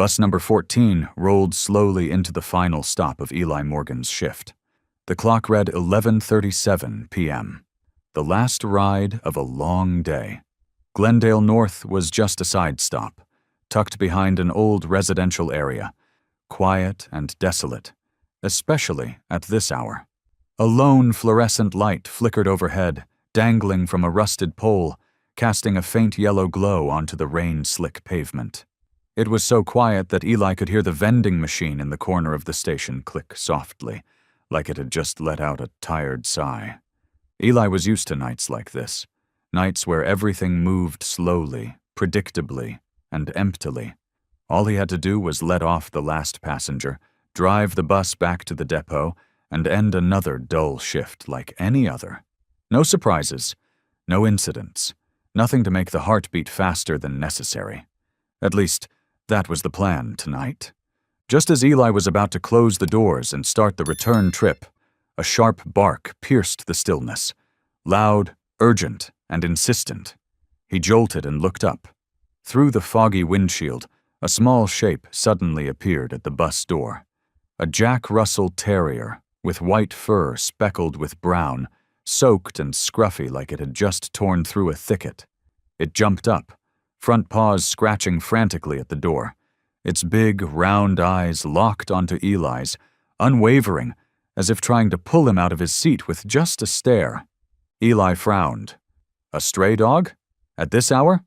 Bus number 14 rolled slowly into the final stop of Eli Morgan's shift. The clock read 11:37 p.m. The last ride of a long day. Glendale North was just a side stop, tucked behind an old residential area, quiet and desolate, especially at this hour. A lone fluorescent light flickered overhead, dangling from a rusted pole, casting a faint yellow glow onto the rain-slick pavement. It was so quiet that Eli could hear the vending machine in the corner of the station click softly, like it had just let out a tired sigh. Eli was used to nights like this, nights where everything moved slowly, predictably, and emptily. All he had to do was let off the last passenger, drive the bus back to the depot, and end another dull shift like any other. No surprises, no incidents, nothing to make the heart beat faster than necessary. At least, that was the plan tonight. Just as Eli was about to close the doors and start the return trip, a sharp bark pierced the stillness, loud, urgent, and insistent. He jolted and looked up. Through the foggy windshield, a small shape suddenly appeared at the bus door. A Jack Russell Terrier, with white fur speckled with brown, soaked and scruffy like it had just torn through a thicket. It jumped up, front paws scratching frantically at the door, its big, round eyes locked onto Eli's, unwavering, as if trying to pull him out of his seat with just a stare. Eli frowned. A stray dog? At this hour?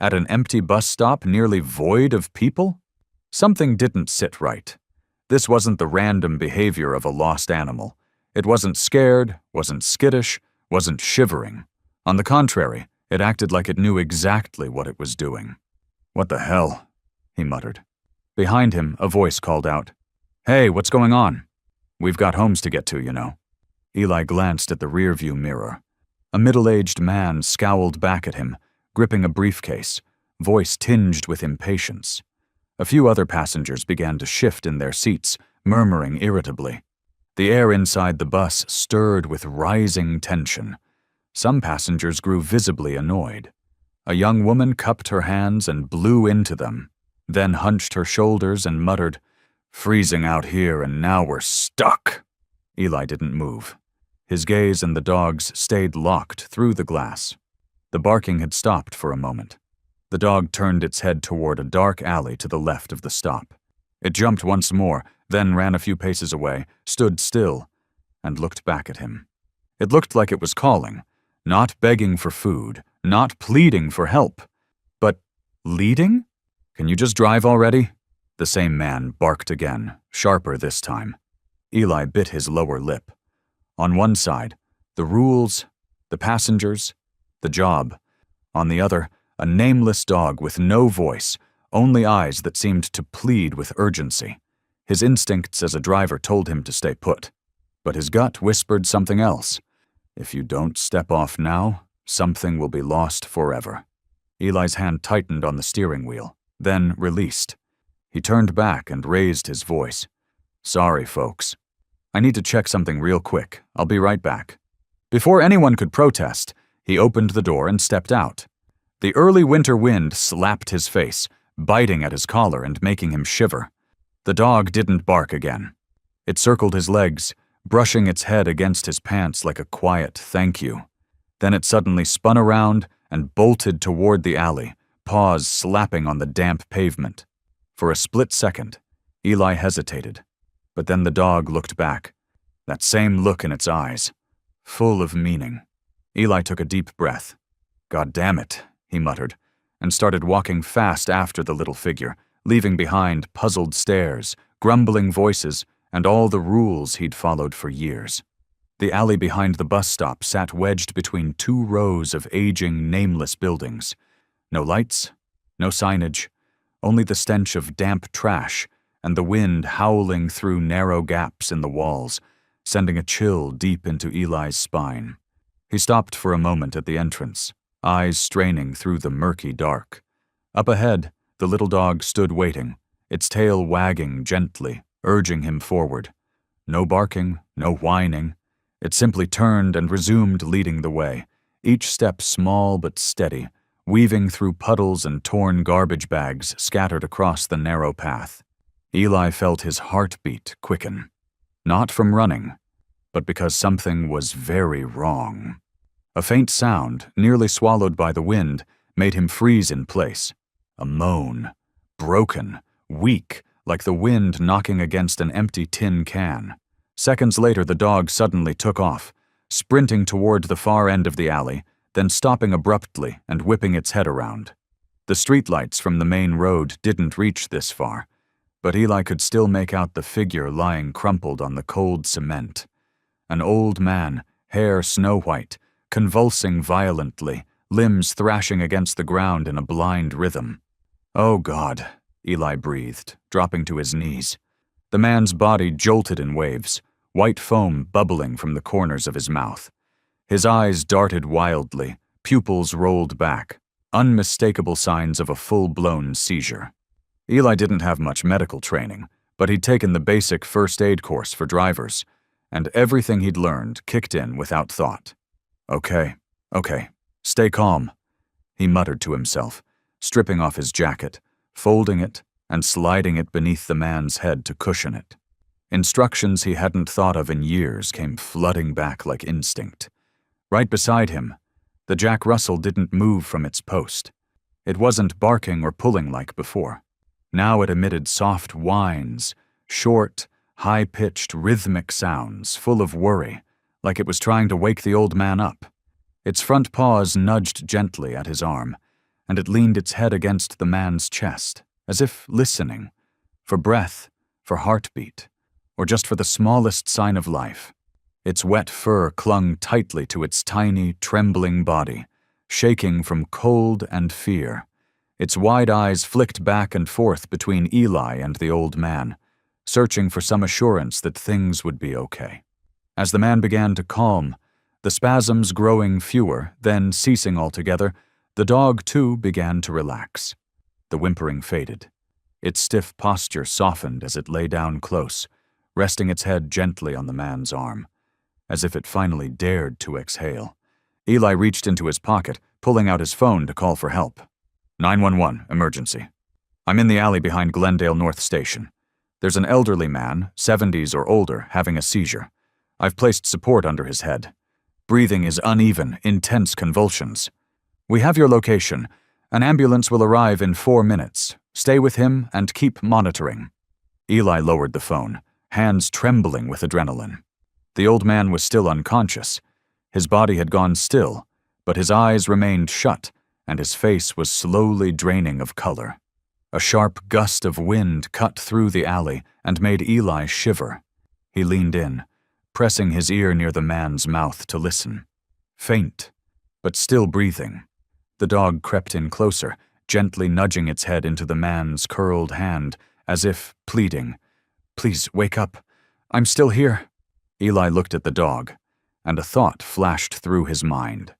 At an empty bus stop nearly void of people? Something didn't sit right. This wasn't the random behavior of a lost animal. It wasn't scared, wasn't skittish, wasn't shivering. On the contrary, it acted like it knew exactly what it was doing. "What the hell?" he muttered. Behind him, a voice called out, "Hey, what's going on? We've got homes to get to, you know." Eli glanced at the rearview mirror. A middle-aged man scowled back at him, gripping a briefcase, voice tinged with impatience. A few other passengers began to shift in their seats, murmuring irritably. The air inside the bus stirred with rising tension. Some passengers grew visibly annoyed. A young woman cupped her hands and blew into them, then hunched her shoulders and muttered, "Freezing out here and now we're stuck." Eli didn't move. His gaze and the dog's stayed locked through the glass. The barking had stopped for a moment. The dog turned its head toward a dark alley to the left of the stop. It jumped once more, then ran a few paces away, stood still, and looked back at him. It looked like it was calling, not begging for food, not pleading for help, but leading? "Can you just drive already?" The same man barked again, sharper this time. Eli bit his lower lip. On one side, the rules, the passengers, the job. On the other, a nameless dog with no voice, only eyes that seemed to plead with urgency. His instincts as a driver told him to stay put. But his gut whispered something else. If you don't step off now, something will be lost forever. Eli's hand tightened on the steering wheel, then released. He turned back and raised his voice. "Sorry, folks. I need to check something real quick. I'll be right back." Before anyone could protest, he opened the door and stepped out. The early winter wind slapped his face, biting at his collar and making him shiver. The dog didn't bark again. It circled his legs, brushing its head against his pants like a quiet thank you. Then it suddenly spun around and bolted toward the alley, paws slapping on the damp pavement. For a split second, Eli hesitated, but then the dog looked back, that same look in its eyes, full of meaning. Eli took a deep breath. "God damn it," he muttered, and started walking fast after the little figure, leaving behind puzzled stares, grumbling voices, and all the rules he'd followed for years. The alley behind the bus stop sat wedged between two rows of aging, nameless buildings. No lights, no signage, only the stench of damp trash and the wind howling through narrow gaps in the walls, sending a chill deep into Eli's spine. He stopped for a moment at the entrance, eyes straining through the murky dark. Up ahead, the little dog stood waiting, its tail wagging gently, urging him forward. No barking, no whining. It simply turned and resumed leading the way, each step small but steady, weaving through puddles and torn garbage bags scattered across the narrow path. Eli felt his heartbeat quicken, not from running, but because something was very wrong. A faint sound, nearly swallowed by the wind, made him freeze in place. A moan, broken, weak, like the wind knocking against an empty tin can. Seconds later, the dog suddenly took off, sprinting toward the far end of the alley, then stopping abruptly and whipping its head around. The streetlights from the main road didn't reach this far, but Eli could still make out the figure lying crumpled on the cold cement. An old man, hair snow-white, convulsing violently, limbs thrashing against the ground in a blind rhythm. "Oh, God," Eli breathed, dropping to his knees. The man's body jolted in waves, white foam bubbling from the corners of his mouth. His eyes darted wildly, pupils rolled back, unmistakable signs of a full-blown seizure. Eli didn't have much medical training, but he'd taken the basic first aid course for drivers, and everything he'd learned kicked in without thought. Okay, stay calm," he muttered to himself, stripping off his jacket, folding it, and sliding it beneath the man's head to cushion it. Instructions he hadn't thought of in years came flooding back like instinct. Right beside him, the Jack Russell didn't move from its post. It wasn't barking or pulling like before. Now it emitted soft whines, short, high-pitched, rhythmic sounds full of worry, like it was trying to wake the old man up. Its front paws nudged gently at his arm, and it leaned its head against the man's chest, as if listening, for breath, for heartbeat, or just for the smallest sign of life. Its wet fur clung tightly to its tiny, trembling body, shaking from cold and fear. Its wide eyes flicked back and forth between Eli and the old man, searching for some assurance that things would be okay. As the man began to calm, the spasms growing fewer, then ceasing altogether, the dog too began to relax. The whimpering faded. Its stiff posture softened as it lay down close, resting its head gently on the man's arm, as if it finally dared to exhale. Eli reached into his pocket, pulling out his phone to call for help. 911, emergency. I'm in the alley behind Glendale North Station. There's an elderly man, 70s or older, having a seizure. I've placed support under his head. Breathing is uneven, intense convulsions. We have your location. An ambulance will arrive in 4 minutes. Stay with him and keep monitoring." Eli lowered the phone, hands trembling with adrenaline. The old man was still unconscious. His body had gone still, but his eyes remained shut, and his face was slowly draining of color. A sharp gust of wind cut through the alley and made Eli shiver. He leaned in, pressing his ear near the man's mouth to listen. Faint, but still breathing. The dog crept in closer, gently nudging its head into the man's curled hand, as if pleading, "Please wake up. I'm still here." Eli looked at the dog, and a thought flashed through his mind.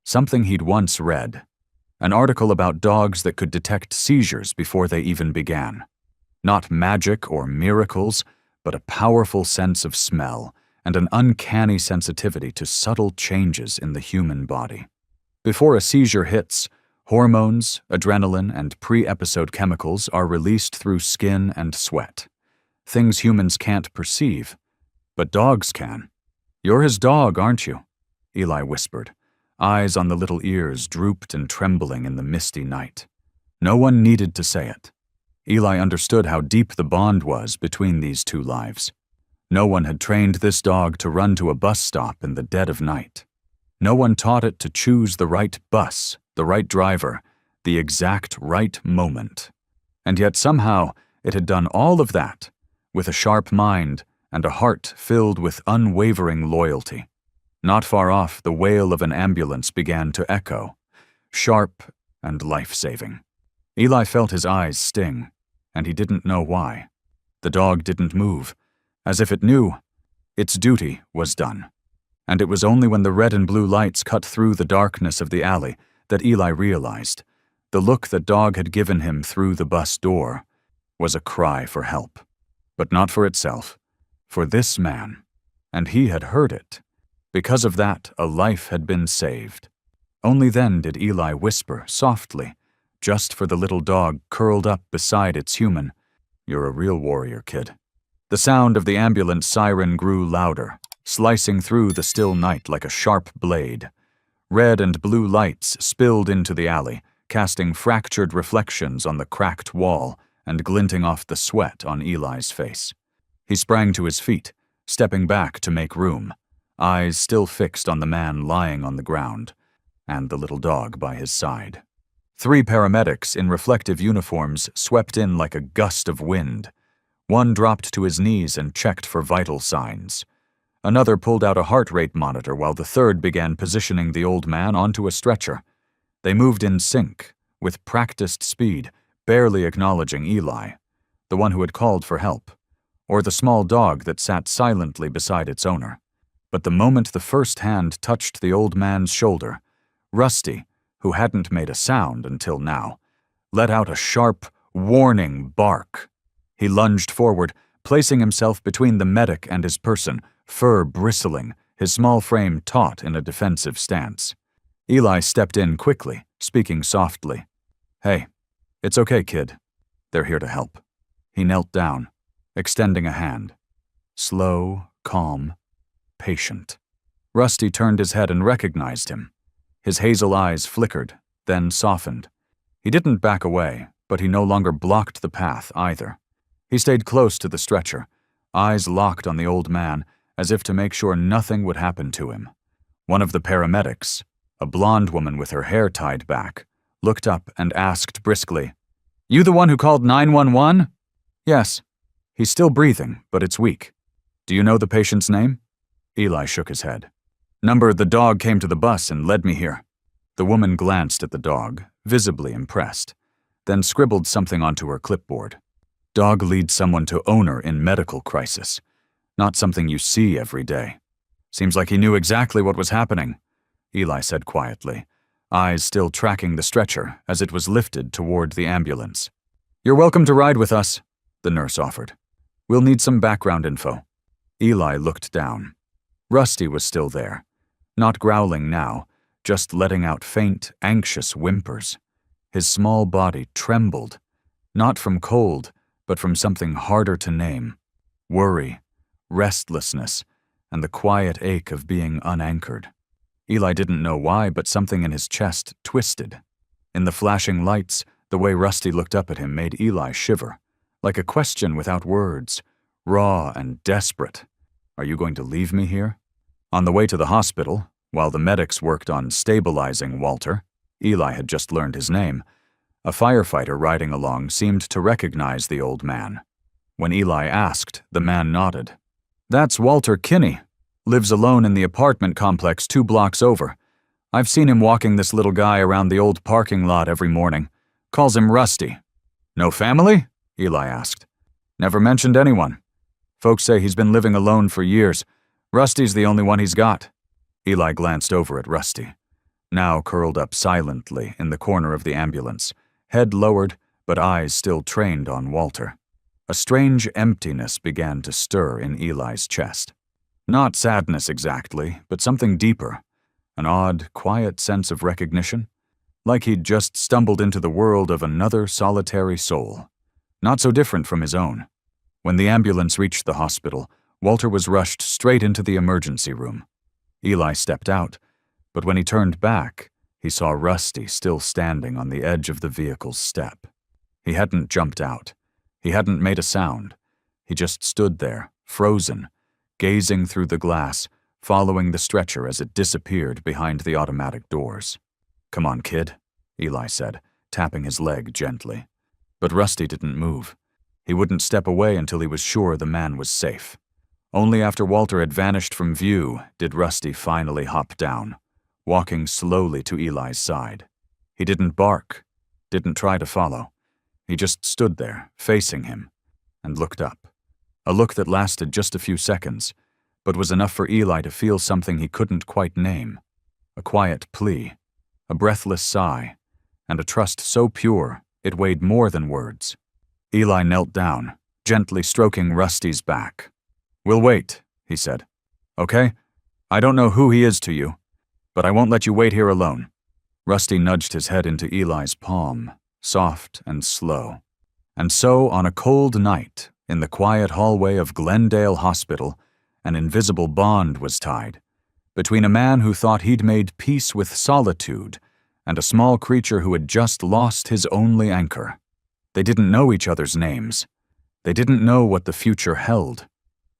Something he'd once read. An article about dogs that could detect seizures before they even began. Not magic or miracles, but a powerful sense of smell and an uncanny sensitivity to subtle changes in the human body. Before a seizure hits, hormones, adrenaline, and pre-episode chemicals are released through skin and sweat. Things humans can't perceive, but dogs can. "You're his dog, aren't you?" Eli whispered. Eyes on the little ears drooped and trembling in the misty night. No one needed to say it. Eli understood how deep the bond was between these two lives. No one had trained this dog to run to a bus stop in the dead of night. No one taught it to choose the right bus, the right driver, the exact right moment. And yet somehow it had done all of that, with a sharp mind and a heart filled with unwavering loyalty. Not far off, the wail of an ambulance began to echo, sharp and life-saving. Eli felt his eyes sting, and he didn't know why. The dog didn't move, as if it knew its duty was done. And it was only when the red and blue lights cut through the darkness of the alley that Eli realized the look that dog had given him through the bus door was a cry for help. But not for itself, for this man, and he had heard it. Because of that, a life had been saved. Only then did Eli whisper softly, just for the little dog curled up beside its human, "You're a real warrior, kid." The sound of the ambulance siren grew louder, slicing through the still night like a sharp blade. Red and blue lights spilled into the alley, casting fractured reflections on the cracked wall and glinting off the sweat on Eli's face. He sprang to his feet, stepping back to make room, eyes still fixed on the man lying on the ground, and the little dog by his side. 3 paramedics in reflective uniforms swept in like a gust of wind. One dropped to his knees and checked for vital signs. Another pulled out a heart rate monitor while the third began positioning the old man onto a stretcher. They moved in sync, with practiced speed, barely acknowledging Eli, the one who had called for help, or the small dog that sat silently beside its owner. But the moment the first hand touched the old man's shoulder, Rusty, who hadn't made a sound until now, let out a sharp, warning bark. He lunged forward, placing himself between the medic and his person, fur bristling, his small frame taut in a defensive stance. Eli stepped in quickly, speaking softly. "Hey, it's okay, kid. They're here to help." He knelt down, extending a hand. Slow, calm, patient. Rusty turned his head and recognized him. His hazel eyes flickered, then softened. He didn't back away, but he no longer blocked the path either. He stayed close to the stretcher, eyes locked on the old man, as if to make sure nothing would happen to him. One of the paramedics, a blonde woman with her hair tied back, looked up and asked briskly, "You the one who called 911? "Yes. He's still breathing, but it's weak." "Do you know the patient's name?" Eli shook his head. "Number the dog came to the bus and led me here." The woman glanced at the dog, visibly impressed, then scribbled something onto her clipboard. "Dog leads someone to owner in medical crisis. Not something you see every day." "Seems like he knew exactly what was happening," Eli said quietly, eyes still tracking the stretcher as it was lifted toward the ambulance. "You're welcome to ride with us," the nurse offered. "We'll need some background info." Eli looked down. Rusty was still there, not growling now, just letting out faint, anxious whimpers. His small body trembled, not from cold, but from something harder to name: worry, restlessness, and the quiet ache of being unanchored. Eli didn't know why, but something in his chest twisted. In the flashing lights, the way Rusty looked up at him made Eli shiver, like a question without words, raw and desperate. "Are you going to leave me here?" On the way to the hospital, while the medics worked on stabilizing Walter, Eli had just learned his name, a firefighter riding along seemed to recognize the old man. When Eli asked, the man nodded. "That's Walter Kinney. Lives alone in the apartment complex 2 blocks over. I've seen him walking this little guy around the old parking lot every morning. Calls him Rusty." "No family?" Eli asked. "Never mentioned anyone. Folks say he's been living alone for years. Rusty's the only one he's got." Eli glanced over at Rusty, now curled up silently in the corner of the ambulance, head lowered, but eyes still trained on Walter. A strange emptiness began to stir in Eli's chest. Not sadness exactly, but something deeper, an odd, quiet sense of recognition, like he'd just stumbled into the world of another solitary soul, not so different from his own. When the ambulance reached the hospital, Walter was rushed straight into the emergency room. Eli stepped out, but when he turned back, he saw Rusty still standing on the edge of the vehicle's step. He hadn't jumped out. He hadn't made a sound. He just stood there, frozen, gazing through the glass, following the stretcher as it disappeared behind the automatic doors. "Come on, kid," Eli said, tapping his leg gently. But Rusty didn't move. He wouldn't step away until he was sure the man was safe. Only after Walter had vanished from view did Rusty finally hop down, walking slowly to Eli's side. He didn't bark, didn't try to follow. He just stood there, facing him, and looked up. A look that lasted just a few seconds, but was enough for Eli to feel something he couldn't quite name. A quiet plea, a breathless sigh, and a trust so pure it weighed more than words. Eli knelt down, gently stroking Rusty's back. "We'll wait," he said. "Okay? I don't know who he is to you, but I won't let you wait here alone. Rusty nudged his head into Eli's palm, soft and slow. And so, on a cold night, in the quiet hallway of Glendale Hospital, an invisible bond was tied between a man who thought he'd made peace with solitude and a small creature who had just lost his only anchor. They didn't know each other's names. They didn't know what the future held,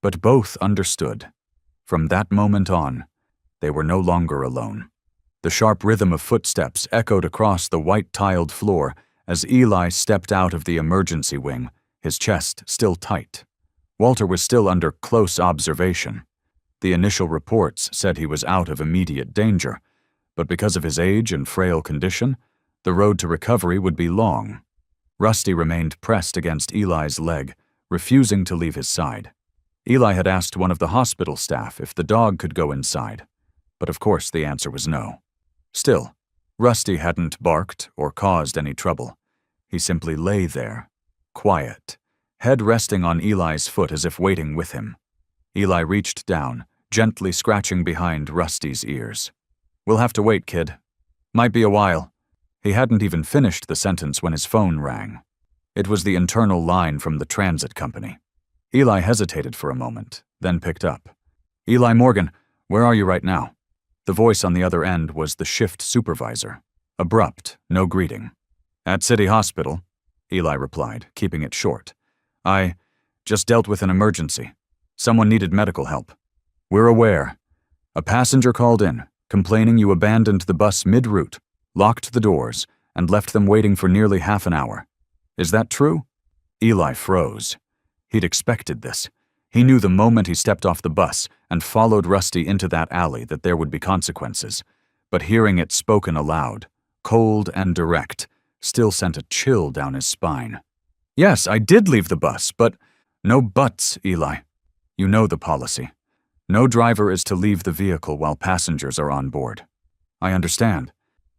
but both understood. From that moment on, they were no longer alone. The sharp rhythm of footsteps echoed across the white-tiled floor as Eli stepped out of the emergency wing, his chest still tight. Walter was still under close observation. The initial reports said he was out of immediate danger, but because of his age and frail condition, the road to recovery would be long. Rusty remained pressed against Eli's leg, refusing to leave his side. Eli had asked one of the hospital staff if the dog could go inside, but of course the answer was no. Still, Rusty hadn't barked or caused any trouble. He simply lay there, quiet, head resting on Eli's foot as if waiting with him. Eli reached down, gently scratching behind Rusty's ears. "We'll have to wait, kid. Might be a while." He hadn't even finished the sentence when his phone rang. It was the internal line from the transit company. Eli hesitated for a moment, then picked up. "Eli Morgan, where are you right now?" The voice on the other end was the shift supervisor. Abrupt, no greeting. "At City Hospital," Eli replied, keeping it short. "I just dealt with an emergency. Someone needed medical help." "We're aware. A passenger called in, complaining you abandoned the bus mid-route, locked the doors, and left them waiting for nearly half an hour. Is that true?" Eli froze. He'd expected this. He knew the moment he stepped off the bus and followed Rusty into that alley that there would be consequences. But hearing it spoken aloud, cold and direct, still sent a chill down his spine. "Yes, I did leave the bus, but—" "No buts, Eli. You know the policy. No driver is to leave the vehicle while passengers are on board." "I understand.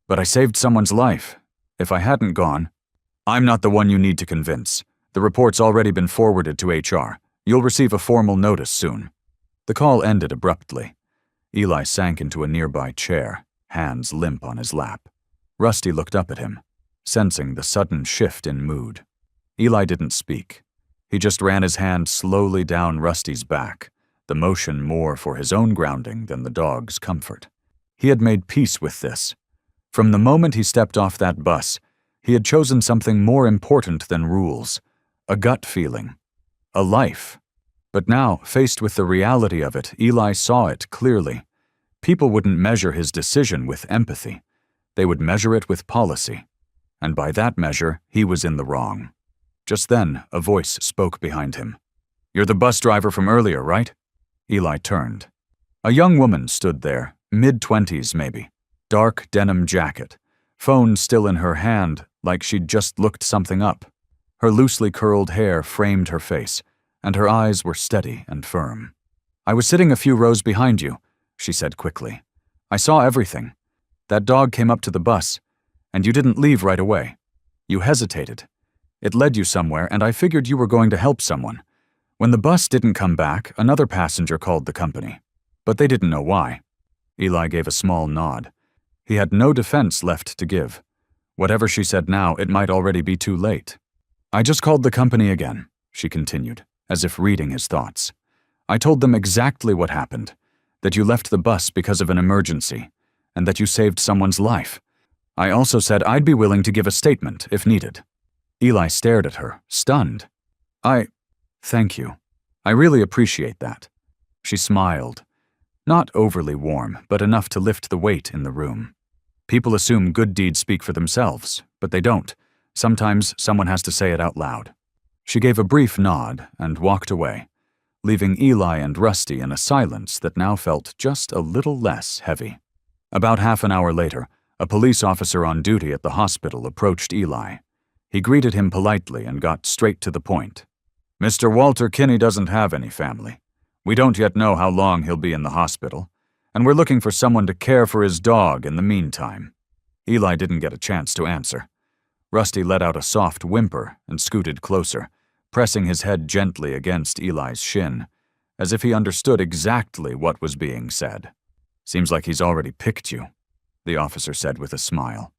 But I saved someone's life. If I hadn't gone—" "I'm not the one you need to convince. The report's already been forwarded to HR. You'll receive a formal notice soon." The call ended abruptly. Eli sank into a nearby chair, hands limp on his lap. Rusty looked up at him, sensing the sudden shift in mood. Eli didn't speak. He just ran his hand slowly down Rusty's back, the motion more for his own grounding than the dog's comfort. He had made peace with this. From the moment he stepped off that bus, he had chosen something more important than rules, a gut feeling, a life. But now, faced with the reality of it, Eli saw it clearly. People wouldn't measure his decision with empathy. They would measure it with policy. And by that measure, he was in the wrong. Just then, a voice spoke behind him. "You're the bus driver from earlier, right?" Eli turned. A young woman stood there, mid-20s maybe, dark denim jacket, phone still in her hand like she'd just looked something up. Her loosely curled hair framed her face, and her eyes were steady and firm. "I was sitting a few rows behind you," she said quickly. "I saw everything. That dog came up to the bus, and you didn't leave right away. You hesitated. It led you somewhere, and I figured you were going to help someone. When the bus didn't come back, another passenger called the company. But they didn't know why." Eli gave a small nod. He had no defense left to give. Whatever she said now, it might already be too late. "I just called the company again," she continued, as if reading his thoughts. "I told them exactly what happened, that you left the bus because of an emergency, and that you saved someone's life. I also said I'd be willing to give a statement if needed." Eli stared at her, stunned. Thank you. I really appreciate that." She smiled. Not overly warm, but enough to lift the weight in the room. People assume good deeds speak for themselves, but they don't. Sometimes someone has to say it out loud. She gave a brief nod and walked away, leaving Eli and Rusty in a silence that now felt just a little less heavy. About half an hour later, a police officer on duty at the hospital approached Eli. He greeted him politely and got straight to the point. "Mr. Walter Kinney doesn't have any family. We don't yet know how long he'll be in the hospital, and we're looking for someone to care for his dog in the meantime." Eli didn't get a chance to answer. Rusty let out a soft whimper and scooted closer, pressing his head gently against Eli's shin, as if he understood exactly what was being said. "Seems like he's already picked you." the officer said with a smile.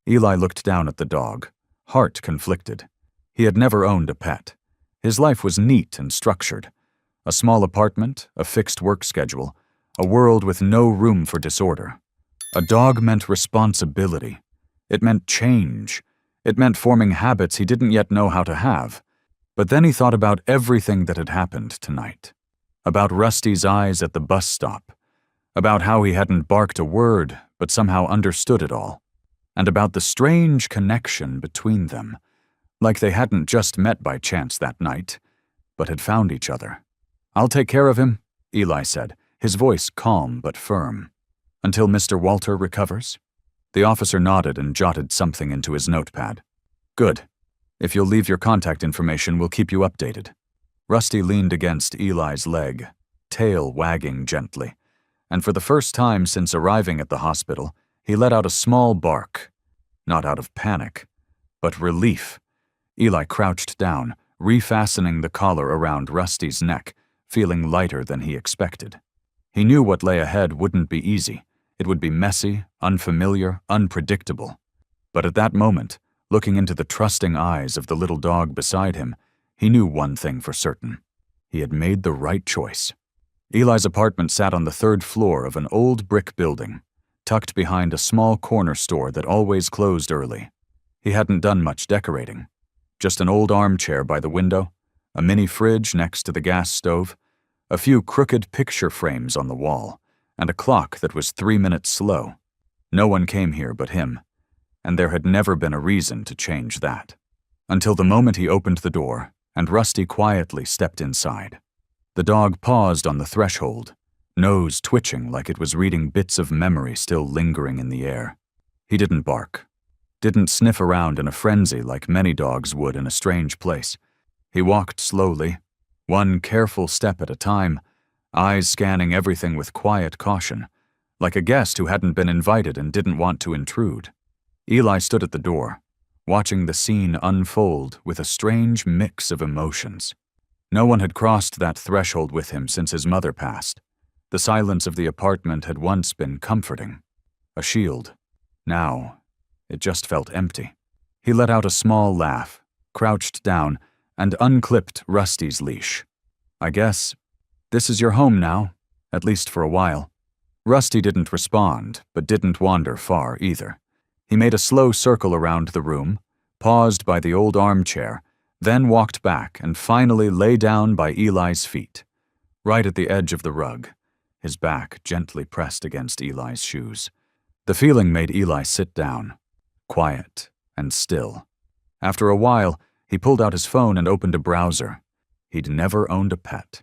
Eli looked down at the dog, heart conflicted. He had never owned a pet. His life was neat and structured. A small apartment, a fixed work schedule, a world with no room for disorder. A dog meant responsibility. It meant change. It meant forming habits he didn't yet know how to have. But then he thought about everything that had happened tonight. About Rusty's eyes at the bus stop. About how he hadn't barked a word, but somehow understood it all. And about the strange connection between them, like they hadn't just met by chance that night, but had found each other. "I'll take care of him," Eli said, his voice calm but firm. "Until Mr. Walter recovers?" The officer nodded and jotted something into his notepad. "Good. If you'll leave your contact information, we'll keep you updated." Rusty leaned against Eli's leg, tail wagging gently, and for the first time since arriving at the hospital, he let out a small bark. Not out of panic, but relief. Eli crouched down, refastening the collar around Rusty's neck, feeling lighter than he expected. He knew what lay ahead wouldn't be easy. It would be messy, unfamiliar, unpredictable. But at that moment, looking into the trusting eyes of the little dog beside him, he knew one thing for certain. He had made the right choice. Eli's apartment sat on the 3rd floor of an old brick building, tucked behind a small corner store that always closed early. He hadn't done much decorating. Just an old armchair by the window, a mini fridge next to the gas stove, a few crooked picture frames on the wall, and a clock that was 3 minutes slow. No one came here but him, and there had never been a reason to change that. Until the moment he opened the door, and Rusty quietly stepped inside. The dog paused on the threshold, nose twitching like it was reading bits of memory still lingering in the air. He didn't bark, didn't sniff around in a frenzy like many dogs would in a strange place. He walked slowly, one careful step at a time, eyes scanning everything with quiet caution, like a guest who hadn't been invited and didn't want to intrude. Eli stood at the door, watching the scene unfold with a strange mix of emotions. No one had crossed that threshold with him since his mother passed. The silence of the apartment had once been comforting, a shield. Now, it just felt empty. He let out a small laugh, crouched down, and unclipped Rusty's leash. "I guess this is your home now, at least for a while." Rusty didn't respond, but didn't wander far either. He made a slow circle around the room, paused by the old armchair, then walked back and finally lay down by Eli's feet, right at the edge of the rug, his back gently pressed against Eli's shoes. The feeling made Eli sit down, quiet and still. After a while, he pulled out his phone and opened a browser. He'd never owned a pet,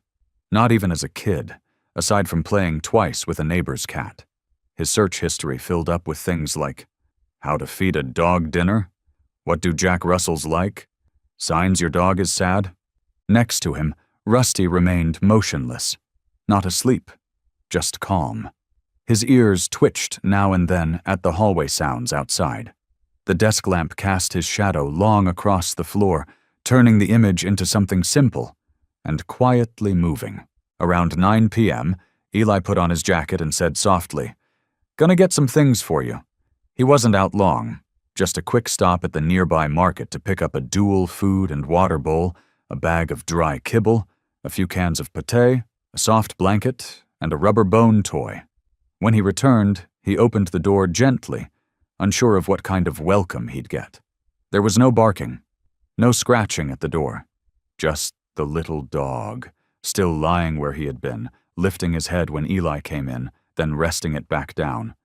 not even as a kid, aside from playing twice with a neighbor's cat. His search history filled up with things like how to feed a dog dinner, what do Jack Russells like, signs your dog is sad. Next to him, Rusty remained motionless, not asleep, just calm. His ears twitched now and then at the hallway sounds outside. The desk lamp cast his shadow long across the floor, turning the image into something simple and quietly moving. Around 9 p.m., Eli put on his jacket and said softly, "Gonna get some things for you." He wasn't out long, just a quick stop at the nearby market to pick up a dual food and water bowl, a bag of dry kibble, a few cans of pâté, a soft blanket, and a rubber bone toy. When he returned, he opened the door gently, unsure of what kind of welcome he'd get. There was no barking, no scratching at the door, just the little dog, still lying where he had been, lifting his head when Eli came in, then resting it back down,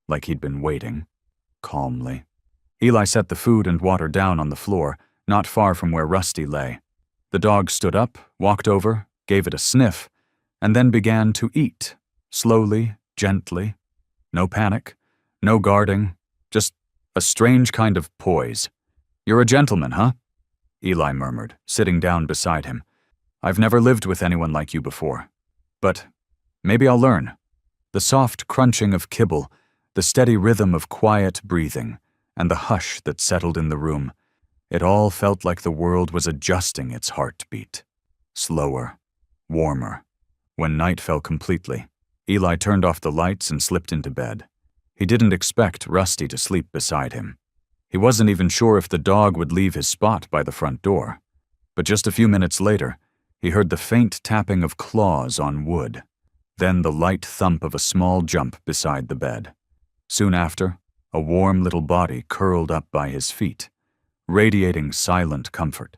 like he'd been waiting, calmly. Eli set the food and water down on the floor, not far from where Rusty lay. The dog stood up, walked over, gave it a sniff, and then began to eat, slowly, gently. No panic, no guarding, just a strange kind of poise. "You're a gentleman, huh?" Eli murmured, sitting down beside him. "I've never lived with anyone like you before. But maybe I'll learn." The soft crunching of kibble, the steady rhythm of quiet breathing, and the hush that settled in the room. It all felt like the world was adjusting its heartbeat. Slower, warmer. When night fell completely, Eli turned off the lights and slipped into bed. He didn't expect Rusty to sleep beside him. He wasn't even sure if the dog would leave his spot by the front door. But just a few minutes later, he heard the faint tapping of claws on wood, then the light thump of a small jump beside the bed. Soon after, a warm little body curled up by his feet, radiating silent comfort.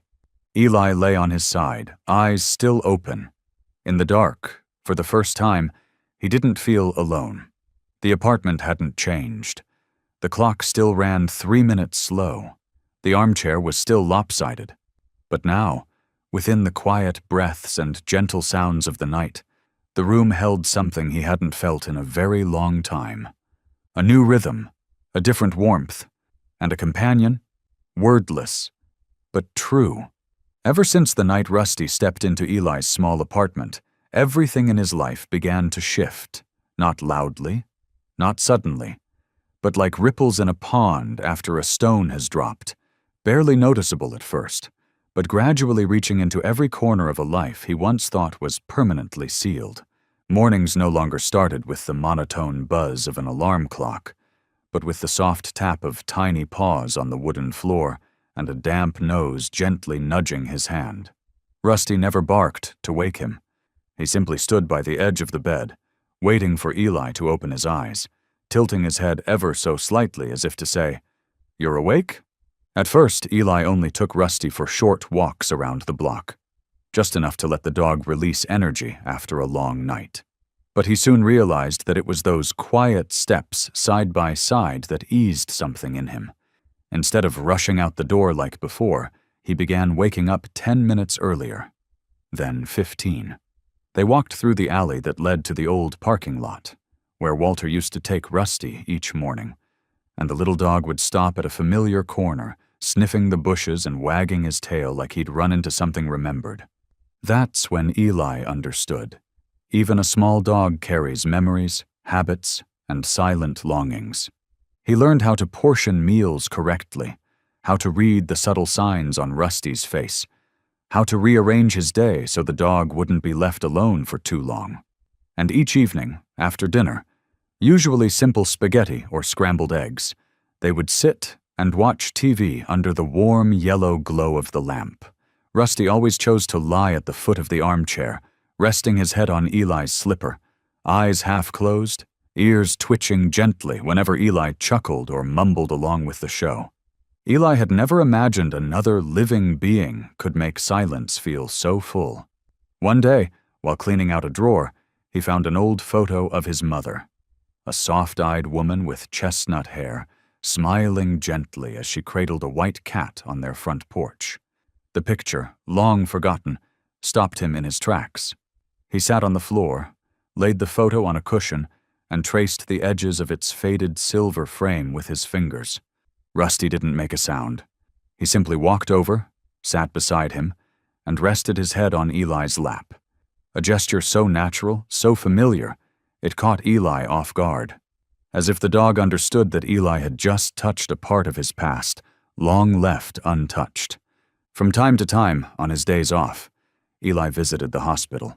Eli lay on his side, eyes still open. In the dark, for the first time, he didn't feel alone. The apartment hadn't changed. The clock still ran 3 minutes slow. The armchair was still lopsided. But now, within the quiet breaths and gentle sounds of the night, the room held something he hadn't felt in a very long time. A new rhythm, a different warmth, and a companion, wordless, but true. Ever since the night Rusty stepped into Eli's small apartment, everything in his life began to shift, not loudly, not suddenly, but like ripples in a pond after a stone has dropped, barely noticeable at first, but gradually reaching into every corner of a life he once thought was permanently sealed. Mornings no longer started with the monotone buzz of an alarm clock, but with the soft tap of tiny paws on the wooden floor and a damp nose gently nudging his hand. Rusty never barked to wake him. He simply stood by the edge of the bed, waiting for Eli to open his eyes, tilting his head ever so slightly as if to say, "You're awake?" At first, Eli only took Rusty for short walks around the block, just enough to let the dog release energy after a long night. But he soon realized that it was those quiet steps side by side that eased something in him. Instead of rushing out the door like before, he began waking up 10 minutes earlier, then 15. They walked through the alley that led to the old parking lot, where Walter used to take Rusty each morning, and the little dog would stop at a familiar corner, sniffing the bushes and wagging his tail like he'd run into something remembered. That's when Eli understood. Even a small dog carries memories, habits, and silent longings. He learned how to portion meals correctly, how to read the subtle signs on Rusty's face, how to rearrange his day so the dog wouldn't be left alone for too long. And each evening, after dinner, usually simple spaghetti or scrambled eggs, they would sit and watch TV under the warm yellow glow of the lamp. Rusty always chose to lie at the foot of the armchair, resting his head on Eli's slipper, eyes half closed, ears twitching gently whenever Eli chuckled or mumbled along with the show. Eli had never imagined another living being could make silence feel so full. One day, while cleaning out a drawer, he found an old photo of his mother, a soft-eyed woman with chestnut hair, smiling gently as she cradled a white cat on their front porch. The picture, long forgotten, stopped him in his tracks. He sat on the floor, laid the photo on a cushion, and traced the edges of its faded silver frame with his fingers. Rusty didn't make a sound. He simply walked over, sat beside him, and rested his head on Eli's lap. A gesture so natural, so familiar, it caught Eli off guard. As if the dog understood that Eli had just touched a part of his past, long left untouched. From time to time, on his days off, Eli visited the hospital.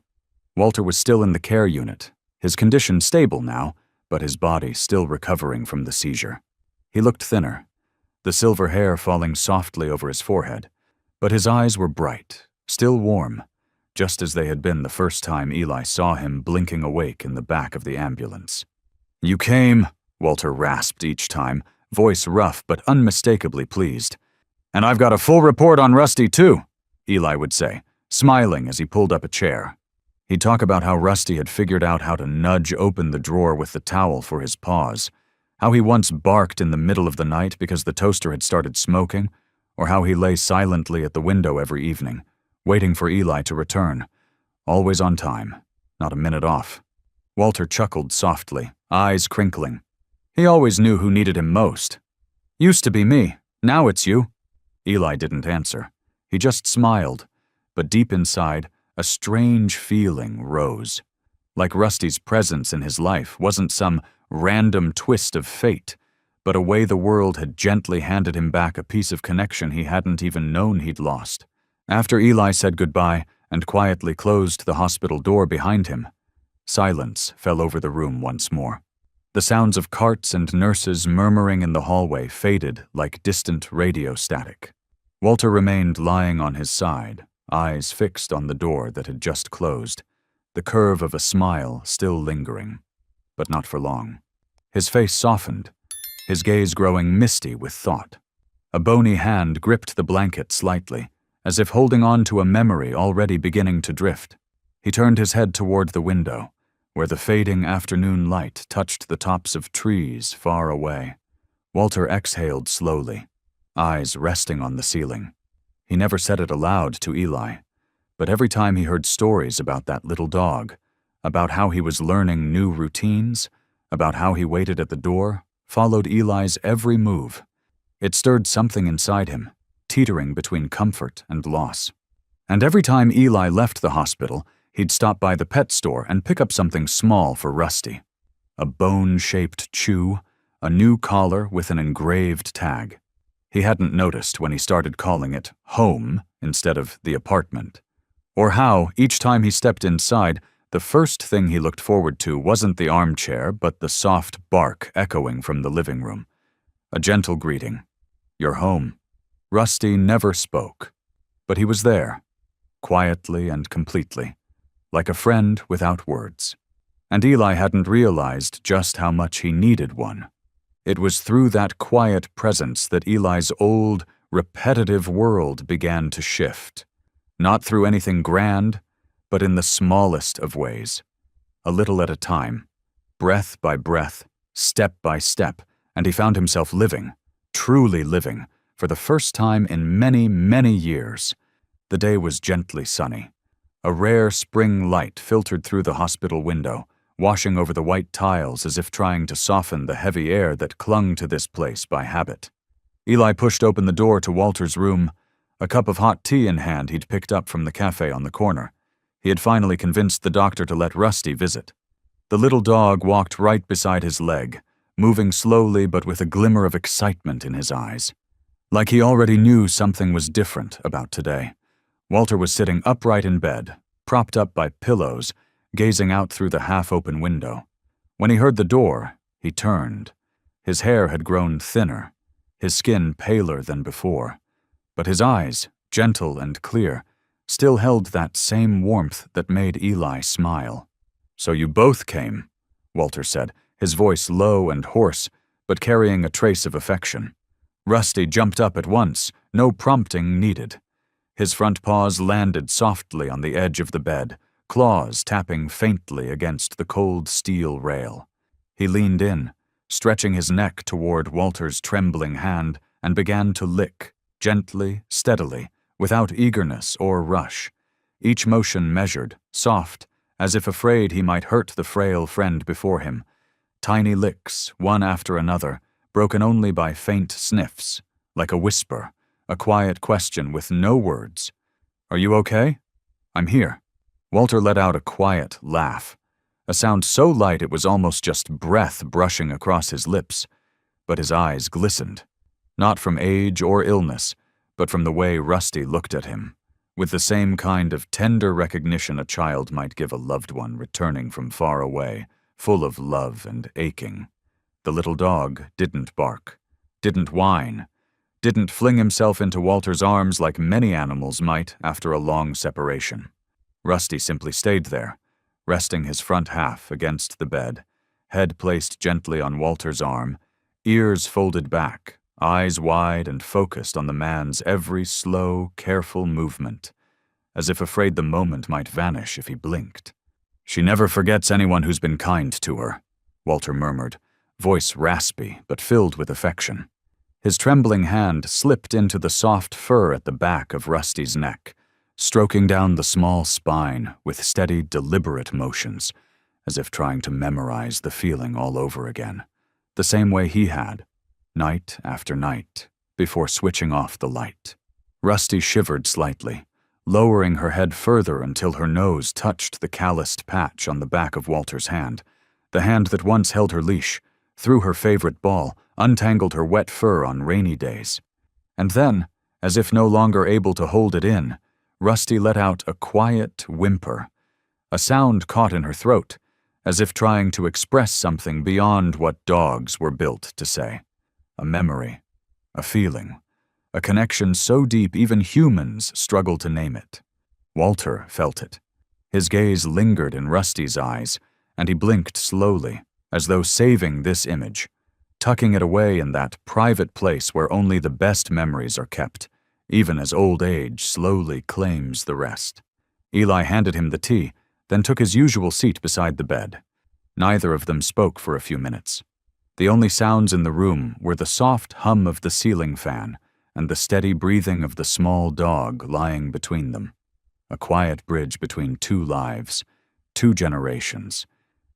Walter was still in the care unit, his condition stable now, but his body still recovering from the seizure. He looked thinner, the silver hair falling softly over his forehead, but his eyes were bright, still warm, just as they had been the first time Eli saw him blinking awake in the back of the ambulance. "You came," Walter rasped each time, voice rough but unmistakably pleased. "And I've got a full report on Rusty, too," Eli would say, smiling as he pulled up a chair. He'd talk about how Rusty had figured out how to nudge open the drawer with the towel for his paws, how he once barked in the middle of the night because the toaster had started smoking, or how he lay silently at the window every evening, waiting for Eli to return, always on time, not a minute off. Walter chuckled softly, eyes crinkling. He always knew who needed him most. "Used to be me, now it's you." Eli didn't answer. He just smiled, but deep inside, a strange feeling rose. Like Rusty's presence in his life wasn't some random twist of fate, but a way the world had gently handed him back a piece of connection he hadn't even known he'd lost. After Eli said goodbye and quietly closed the hospital door behind him, silence fell over the room once more. The sounds of carts and nurses murmuring in the hallway faded like distant radio static. Walter remained lying on his side, eyes fixed on the door that had just closed, the curve of a smile still lingering, but not for long. His face softened, his gaze growing misty with thought. A bony hand gripped the blanket slightly, as if holding on to a memory already beginning to drift. He turned his head toward the window, where the fading afternoon light touched the tops of trees far away. Walter exhaled slowly, eyes resting on the ceiling. He never said it aloud to Eli, but every time he heard stories about that little dog, about how he was learning new routines, about how he waited at the door, followed Eli's every move, it stirred something inside him, teetering between comfort and loss. And every time Eli left the hospital, he'd stop by the pet store and pick up something small for Rusty. A bone-shaped chew, a new collar with an engraved tag. He hadn't noticed when he started calling it home instead of the apartment. Or how, each time he stepped inside, the first thing he looked forward to wasn't the armchair, but the soft bark echoing from the living room. A gentle greeting. "You're home." Rusty never spoke, but he was there, quietly and completely, like a friend without words. And Eli hadn't realized just how much he needed one. It was through that quiet presence that Eli's old, repetitive world began to shift. Not through anything grand, but in the smallest of ways. A little at a time, breath by breath, step by step, and he found himself living, truly living, for the first time in many, many years. The day was gently sunny. A rare spring light filtered through the hospital window, washing over the white tiles as if trying to soften the heavy air that clung to this place by habit. Eli pushed open the door to Walter's room, a cup of hot tea in hand he'd picked up from the cafe on the corner. He had finally convinced the doctor to let Rusty visit. The little dog walked right beside his leg, moving slowly but with a glimmer of excitement in his eyes. Like he already knew something was different about today. Walter was sitting upright in bed, propped up by pillows, gazing out through the half-open window. When he heard the door, he turned. His hair had grown thinner, his skin paler than before, but his eyes, gentle and clear, still held that same warmth that made Eli smile. "So you both came," Walter said, his voice low and hoarse, but carrying a trace of affection. Rusty jumped up at once, no prompting needed. His front paws landed softly on the edge of the bed, claws tapping faintly against the cold steel rail. He leaned in, stretching his neck toward Walter's trembling hand, and began to lick, gently, steadily, without eagerness or rush. Each motion measured, soft, as if afraid he might hurt the frail friend before him. Tiny licks, one after another, broken only by faint sniffs, like a whisper, a quiet question with no words. "Are you okay?" "I'm here." Walter let out a quiet laugh, a sound so light it was almost just breath brushing across his lips. But his eyes glistened, not from age or illness, but from the way Rusty looked at him, with the same kind of tender recognition a child might give a loved one returning from far away, full of love and aching. The little dog didn't bark, didn't whine, didn't fling himself into Walter's arms like many animals might after a long separation. Rusty simply stayed there, resting his front half against the bed, head placed gently on Walter's arm, ears folded back, eyes wide and focused on the man's every slow, careful movement, as if afraid the moment might vanish if he blinked. "She never forgets anyone who's been kind to her," Walter murmured, voice raspy but filled with affection. His trembling hand slipped into the soft fur at the back of Rusty's neck, stroking down the small spine with steady, deliberate motions, as if trying to memorize the feeling all over again, the same way he had, night after night, before switching off the light. Rusty shivered slightly, lowering her head further until her nose touched the calloused patch on the back of Walter's hand, the hand that once held her leash, threw her favorite ball, untangled her wet fur on rainy days. And then, as if no longer able to hold it in, Rusty let out a quiet whimper. A sound caught in her throat, as if trying to express something beyond what dogs were built to say. A memory, a feeling, a connection so deep even humans struggle to name it. Walter felt it. His gaze lingered in Rusty's eyes, and he blinked slowly, as though saving this image, tucking it away in that private place where only the best memories are kept, even as old age slowly claims the rest. Eli handed him the tea, then took his usual seat beside the bed. Neither of them spoke for a few minutes. The only sounds in the room were the soft hum of the ceiling fan and the steady breathing of the small dog lying between them. A quiet bridge between two lives, two generations,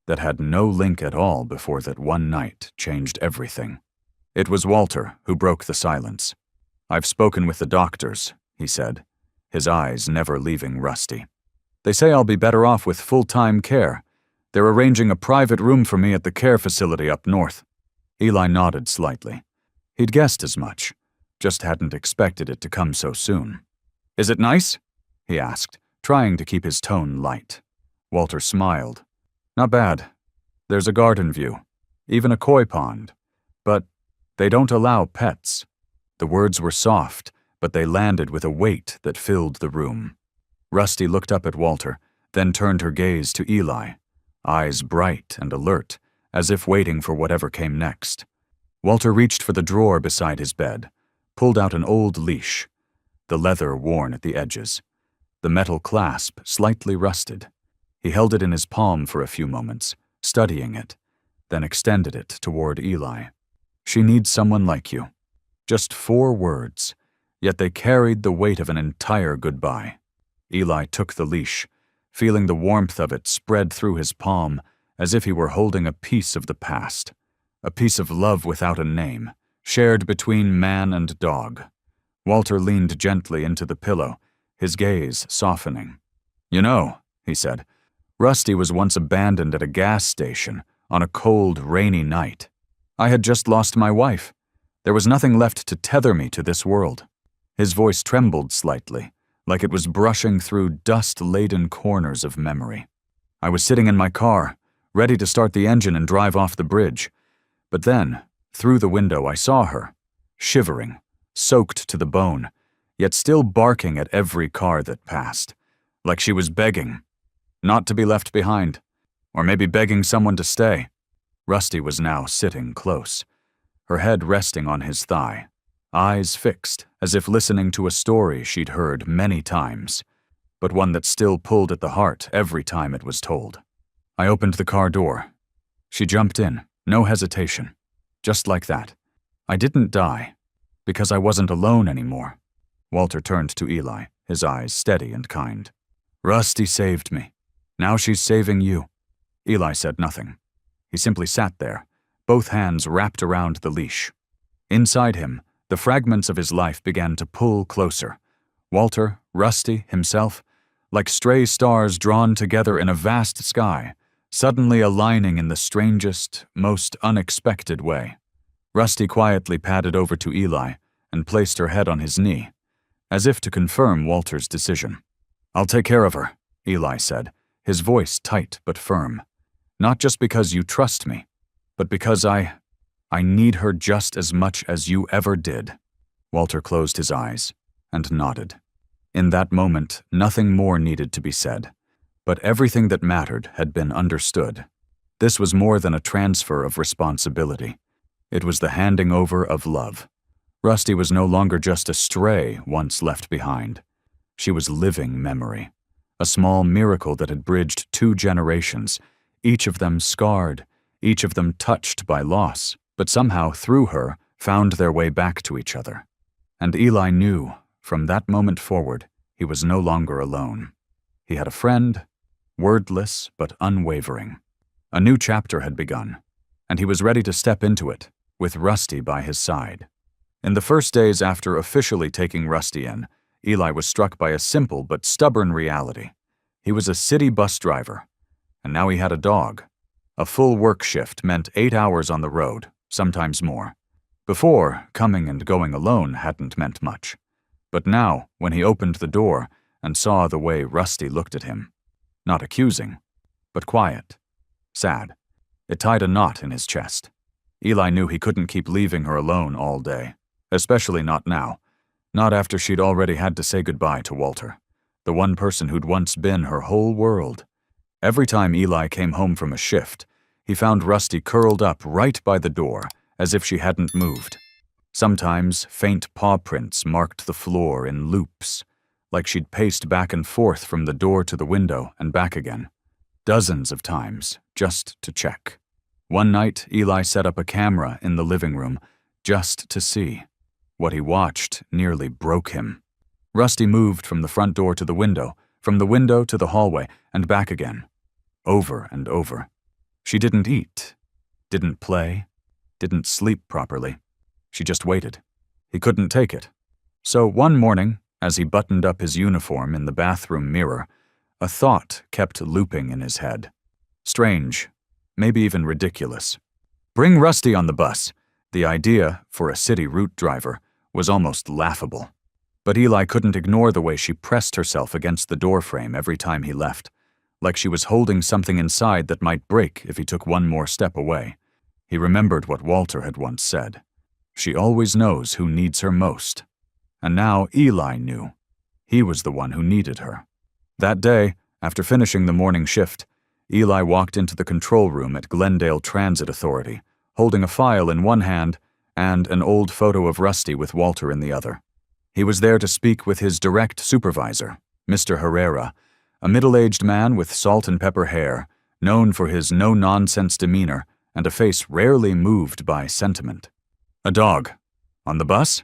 that had no link at all before that one night changed everything. It was Walter who broke the silence. "I've spoken with the doctors," he said, his eyes never leaving Rusty. "They say I'll be better off with full-time care. They're arranging a private room for me at the care facility up north." Eli nodded slightly. He'd guessed as much, just hadn't expected it to come so soon. "Is it nice?" he asked, trying to keep his tone light. Walter smiled. "Not bad. There's a garden view, even a koi pond. But they don't allow pets." The words were soft, but they landed with a weight that filled the room. Rusty looked up at Walter, then turned her gaze to Eli, eyes bright and alert, as if waiting for whatever came next. Walter reached for the drawer beside his bed, pulled out an old leash, the leather worn at the edges, the metal clasp slightly rusted. He held it in his palm for a few moments, studying it, then extended it toward Eli. "She needs someone like you." Just 4 words, yet they carried the weight of an entire goodbye. Eli took the leash, feeling the warmth of it spread through his palm as if he were holding a piece of the past, a piece of love without a name, shared between man and dog. Walter leaned gently into the pillow, his gaze softening. "You know," he said, "Rusty was once abandoned at a gas station on a cold, rainy night. I had just lost my wife. There was nothing left to tether me to this world." His voice trembled slightly, like it was brushing through dust-laden corners of memory. "I was sitting in my car, ready to start the engine and drive off the bridge. But then, through the window, I saw her, shivering, soaked to the bone, yet still barking at every car that passed, like she was begging, not to be left behind, or maybe begging someone to stay." Rusty was now sitting close, her head resting on his thigh, eyes fixed, as if listening to a story she'd heard many times, but one that still pulled at the heart every time it was told. I opened the car door. She jumped in, no hesitation, just like that. I didn't die, because I wasn't alone anymore. Walter turned to Eli, his eyes steady and kind. "Rusty saved me. Now she's saving you." Eli said nothing. He simply sat there, both hands wrapped around the leash. Inside him, the fragments of his life began to pull closer. Walter, Rusty, himself, like stray stars drawn together in a vast sky, suddenly aligning in the strangest, most unexpected way. Rusty quietly padded over to Eli and placed her head on his knee, as if to confirm Walter's decision. "I'll take care of her," Eli said, his voice tight but firm. "Not just because you trust me, but because I need her just as much as you ever did." Walter closed his eyes and nodded. In that moment, nothing more needed to be said, but everything that mattered had been understood. This was more than a transfer of responsibility. It was the handing over of love. Rusty was no longer just a stray once left behind. She was living memory, a small miracle that had bridged 2 generations, each of them scarred, each of them touched by loss, but somehow through her found their way back to each other. And Eli knew, from that moment forward, he was no longer alone. He had a friend, wordless but unwavering. A new chapter had begun, and he was ready to step into it, with Rusty by his side. In the first days after officially taking Rusty in, Eli was struck by a simple but stubborn reality. He was a city bus driver, and now he had a dog. A full work shift meant 8 hours on the road, sometimes more. Before, coming and going alone hadn't meant much. But now, when he opened the door and saw the way Rusty looked at him, not accusing, but quiet, sad. It tied a knot in his chest. Eli knew he couldn't keep leaving her alone all day, especially not now, not after she'd already had to say goodbye to Walter, the one person who'd once been her whole world. Every time Eli came home from a shift, he found Rusty curled up right by the door, as if she hadn't moved. Sometimes faint paw prints marked the floor in loops, like she'd paced back and forth from the door to the window and back again. Dozens of times, just to check. One night, Eli set up a camera in the living room, just to see. What he watched nearly broke him. Rusty moved from the front door to the window, from the window to the hallway, and back again. Over and over. She didn't eat, didn't play, didn't sleep properly. She just waited. He couldn't take it. So one morning, as he buttoned up his uniform in the bathroom mirror, a thought kept looping in his head. Strange, maybe even ridiculous. Bring Rusty on the bus. The idea, for a city route driver, was almost laughable. But Eli couldn't ignore the way she pressed herself against the doorframe every time he left, like she was holding something inside that might break if he took one more step away. He remembered what Walter had once said. She always knows who needs her most. And now Eli knew. He was the one who needed her. That day, after finishing the morning shift, Eli walked into the control room at Glendale Transit Authority, holding a file in one hand and an old photo of Rusty with Walter in the other. He was there to speak with his direct supervisor, Mr. Herrera, a middle-aged man with salt and pepper hair, known for his no-nonsense demeanor and a face rarely moved by sentiment. "A dog. On the bus?"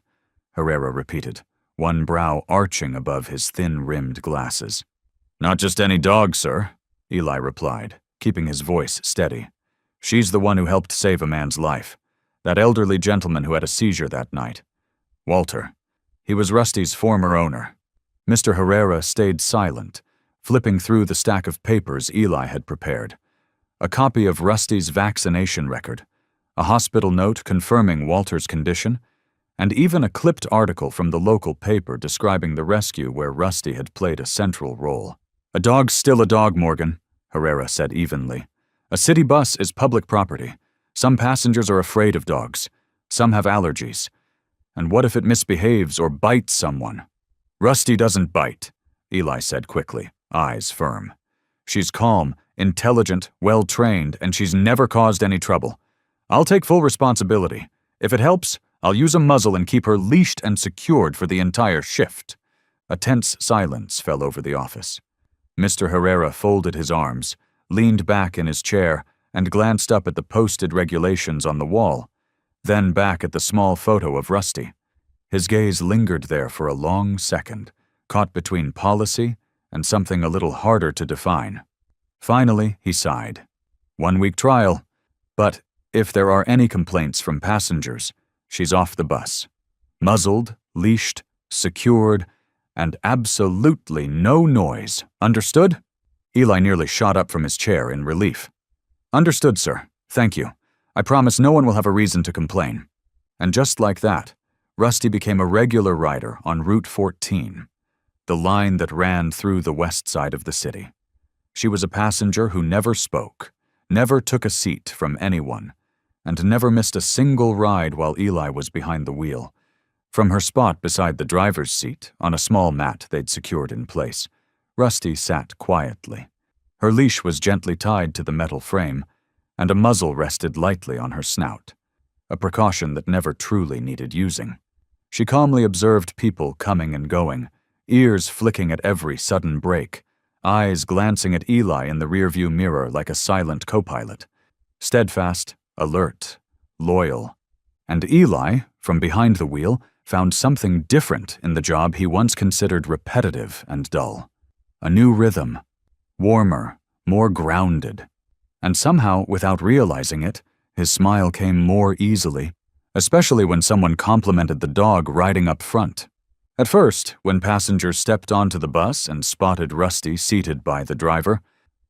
Herrera repeated, one brow arching above his thin-rimmed glasses. "Not just any dog, sir," Eli replied, keeping his voice steady. "She's the one who helped save a man's life. That elderly gentleman who had a seizure that night. Walter. He was Rusty's former owner." Mr. Herrera stayed silent, flipping through the stack of papers Eli had prepared. A copy of Rusty's vaccination record, a hospital note confirming Walter's condition, and even a clipped article from the local paper describing the rescue where Rusty had played a central role. "A dog's still a dog, Morgan," Herrera said evenly. "A city bus is public property. Some passengers are afraid of dogs. Some have allergies. And what if it misbehaves or bites someone?" "Rusty doesn't bite," Eli said quickly, eyes firm. "She's calm, intelligent, well-trained, and she's never caused any trouble. I'll take full responsibility. If it helps, I'll use a muzzle and keep her leashed and secured for the entire shift." A tense silence fell over the office. Mr. Herrera folded his arms, leaned back in his chair, and glanced up at the posted regulations on the wall, then back at the small photo of Rusty. His gaze lingered there for a long second, caught between policy and something a little harder to define. Finally, he sighed. 1-week trial. But if there are any complaints from passengers, she's off the bus. Muzzled, leashed, secured, and absolutely no noise. Understood? Eli nearly shot up from his chair in relief. "Understood, sir. Thank you. I promise no one will have a reason to complain." And just like that, Rusty became a regular rider on Route 14, the line that ran through the west side of the city. She was a passenger who never spoke, never took a seat from anyone, and never missed a single ride while Eli was behind the wheel. From her spot beside the driver's seat, on a small mat they'd secured in place, Rusty sat quietly. Her leash was gently tied to the metal frame, and a muzzle rested lightly on her snout, a precaution that never truly needed using. She calmly observed people coming and going, ears flicking at every sudden break, eyes glancing at Eli in the rearview mirror like a silent co-pilot. Steadfast, alert, loyal. And Eli, from behind the wheel, found something different in the job he once considered repetitive and dull. A new rhythm, warmer, more grounded. And somehow, without realizing it, his smile came more easily, especially when someone complimented the dog riding up front. At first, when passengers stepped onto the bus and spotted Rusty seated by the driver,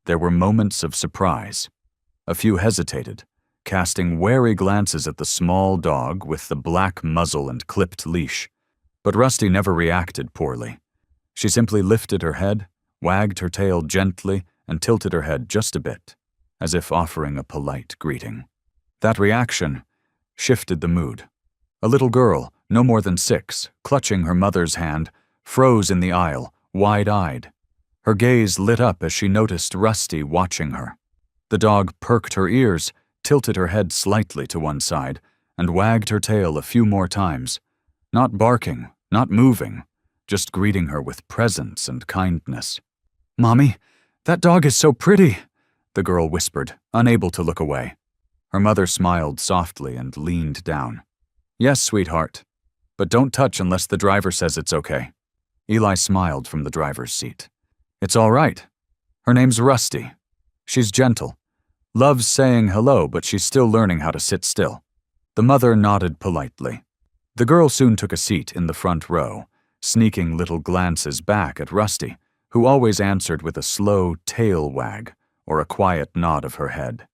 there were moments of surprise. A few hesitated, casting wary glances at the small dog with the black muzzle and clipped leash. But Rusty never reacted poorly. She simply lifted her head, wagged her tail gently, and tilted her head just a bit, as if offering a polite greeting. That reaction shifted the mood. A little girl, no more than 6, clutching her mother's hand, froze in the aisle, wide-eyed. Her gaze lit up as she noticed Rusty watching her. The dog perked her ears, tilted her head slightly to one side, and wagged her tail a few more times. Not barking, not moving, just greeting her with presence and kindness. "Mommy, that dog is so pretty," the girl whispered, unable to look away. Her mother smiled softly and leaned down. "Yes, sweetheart, but don't touch unless the driver says it's okay." Eli smiled from the driver's seat. "It's all right. Her name's Rusty. She's gentle. Loves saying hello, but she's still learning how to sit still." The mother nodded politely. The girl soon took a seat in the front row, sneaking little glances back at Rusty, who always answered with a slow tail wag or a quiet nod of her head,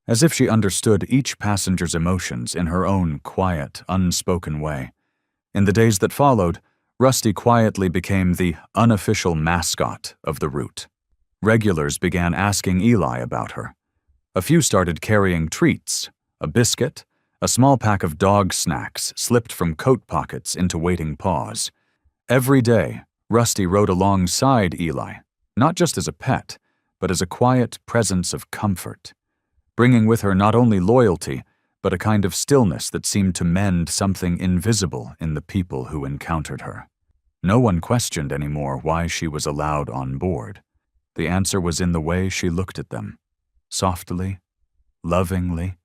as if she understood each passenger's emotions in her own quiet, unspoken way. In the days that followed, Rusty quietly became the unofficial mascot of the route. Regulars began asking Eli about her. A few started carrying treats, a biscuit, a small pack of dog snacks slipped from coat pockets into waiting paws. Every day, Rusty rode alongside Eli, not just as a pet, but as a quiet presence of comfort, bringing with her not only loyalty, but a kind of stillness that seemed to mend something invisible in the people who encountered her. No one questioned anymore why she was allowed on board. The answer was in the way she looked at them, softly, lovingly,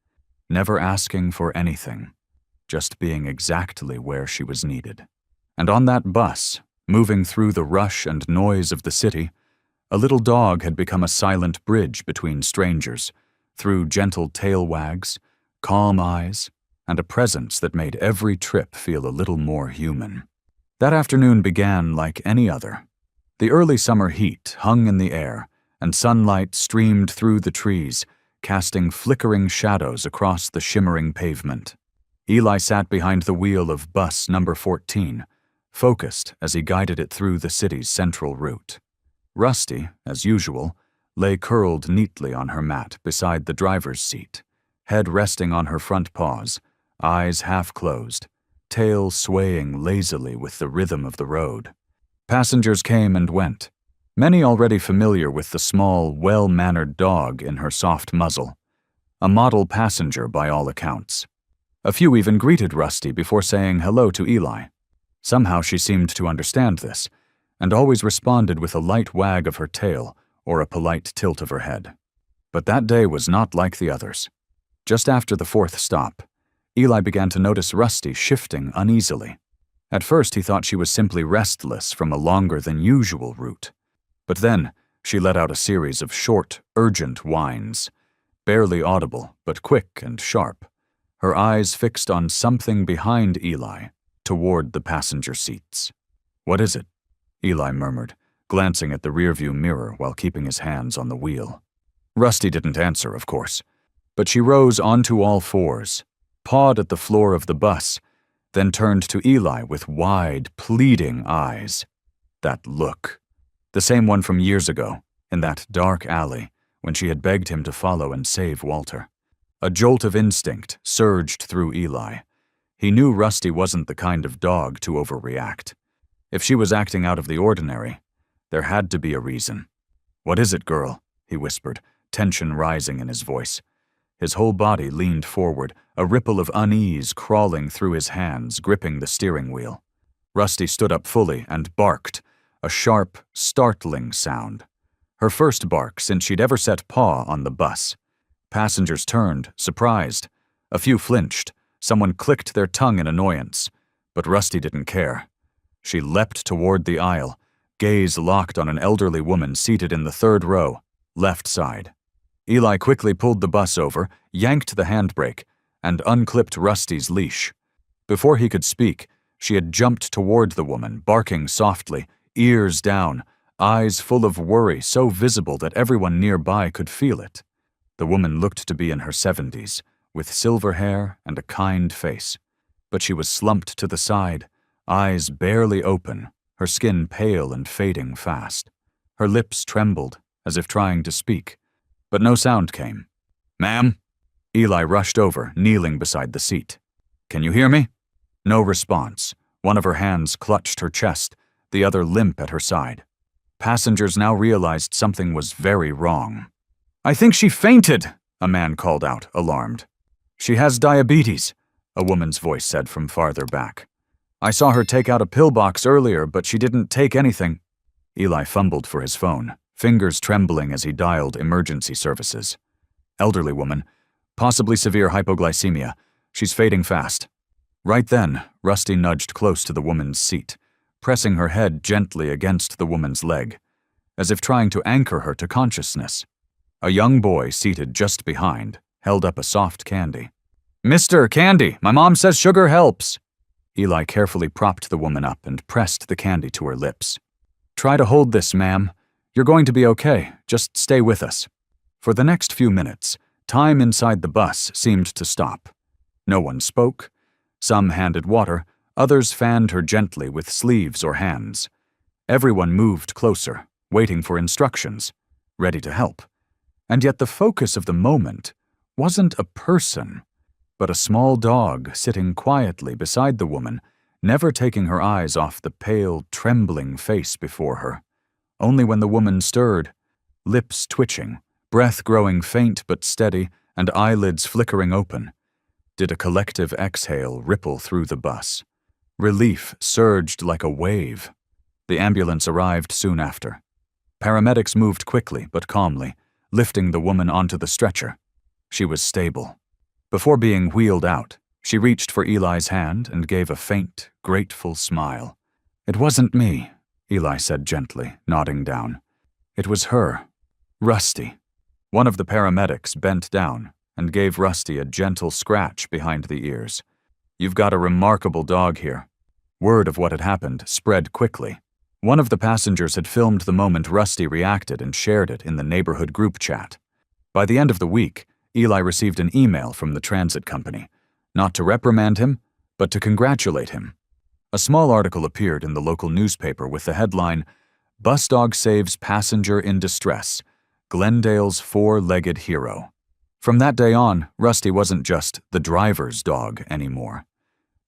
never asking for anything, just being exactly where she was needed. And on that bus, moving through the rush and noise of the city, a little dog had become a silent bridge between strangers, through gentle tail wags, calm eyes, and a presence that made every trip feel a little more human. That afternoon began like any other. The early summer heat hung in the air, and sunlight streamed through the trees, casting flickering shadows across the shimmering pavement. Eli sat behind the wheel of bus number 14, focused as he guided it through the city's central route. Rusty, as usual, lay curled neatly on her mat beside the driver's seat, head resting on her front paws, eyes half closed, tail swaying lazily with the rhythm of the road. Passengers came and went, many already familiar with the small, well-mannered dog in her soft muzzle. A model passenger by all accounts. A few even greeted Rusty before saying hello to Eli. Somehow she seemed to understand this, and always responded with a light wag of her tail or a polite tilt of her head. But that day was not like the others. Just after the 4th stop, Eli began to notice Rusty shifting uneasily. At first he thought she was simply restless from a longer-than-usual route. But then she let out a series of short, urgent whines, barely audible but quick and sharp, her eyes fixed on something behind Eli, toward the passenger seats. "What is it?" Eli murmured, glancing at the rearview mirror while keeping his hands on the wheel. Rusty didn't answer, of course, but she rose onto all fours, pawed at the floor of the bus, then turned to Eli with wide, pleading eyes. That look. The same one from years ago, in that dark alley, when she had begged him to follow and save Walter. A jolt of instinct surged through Eli. He knew Rusty wasn't the kind of dog to overreact. If she was acting out of the ordinary, there had to be a reason. "What is it, girl?" he whispered, tension rising in his voice. His whole body leaned forward, a ripple of unease crawling through his hands, gripping the steering wheel. Rusty stood up fully and barked, a sharp, startling sound. Her first bark since she'd ever set paw on the bus. Passengers turned, surprised. A few flinched. Someone clicked their tongue in annoyance. But Rusty didn't care. She leapt toward the aisle, gaze locked on an elderly woman seated in the 3rd row, left side. Eli quickly pulled the bus over, yanked the handbrake, and unclipped Rusty's leash. Before he could speak, she had jumped toward the woman, barking softly, ears down, eyes full of worry so visible that everyone nearby could feel it. The woman looked to be in her 70s, with silver hair and a kind face. But she was slumped to the side, eyes barely open, her skin pale and fading fast. Her lips trembled, as if trying to speak, but no sound came, Ma'am? Eli rushed over, kneeling beside the seat. Can you hear me? No response. One of her hands clutched her chest, the other limp at her side. Passengers now realized something was very wrong. I think she fainted, a man called out, alarmed. She has diabetes, a woman's voice said from farther back. I saw her take out a pillbox earlier, but she didn't take anything. Eli fumbled for his phone, fingers trembling as he dialed emergency services. Elderly woman, possibly severe hypoglycemia. She's fading fast. Right then, Rusty nudged close to the woman's seat, pressing her head gently against the woman's leg, as if trying to anchor her to consciousness. A young boy seated just behind held up a soft candy. Mr. Candy, my mom says sugar helps. Eli carefully propped the woman up and pressed the candy to her lips. Try to hold this, ma'am. You're going to be okay. Just stay with us. For the next few minutes, time inside the bus seemed to stop. No one spoke. Some handed water, others fanned her gently with sleeves or hands. Everyone moved closer, waiting for instructions, ready to help. And yet the focus of the moment wasn't a person, but a small dog sitting quietly beside the woman, never taking her eyes off the pale, trembling face before her. Only when the woman stirred, lips twitching, breath growing faint but steady, and eyelids flickering open, did a collective exhale ripple through the bus. Relief surged like a wave. The ambulance arrived soon after. Paramedics moved quickly but calmly, lifting the woman onto the stretcher. She was stable. Before being wheeled out, she reached for Eli's hand and gave a faint, grateful smile. It wasn't me, Eli said gently, nodding down. It was her. Rusty. One of the paramedics bent down and gave Rusty a gentle scratch behind the ears. You've got a remarkable dog here. Word of what had happened spread quickly. One of the passengers had filmed the moment Rusty reacted and shared it in the neighborhood group chat. By the end of the week, Eli received an email from the transit company, not to reprimand him, but to congratulate him. A small article appeared in the local newspaper with the headline, Bus Dog Saves Passenger in Distress, Glendale's Four-Legged Hero. From that day on, Rusty wasn't just the driver's dog anymore.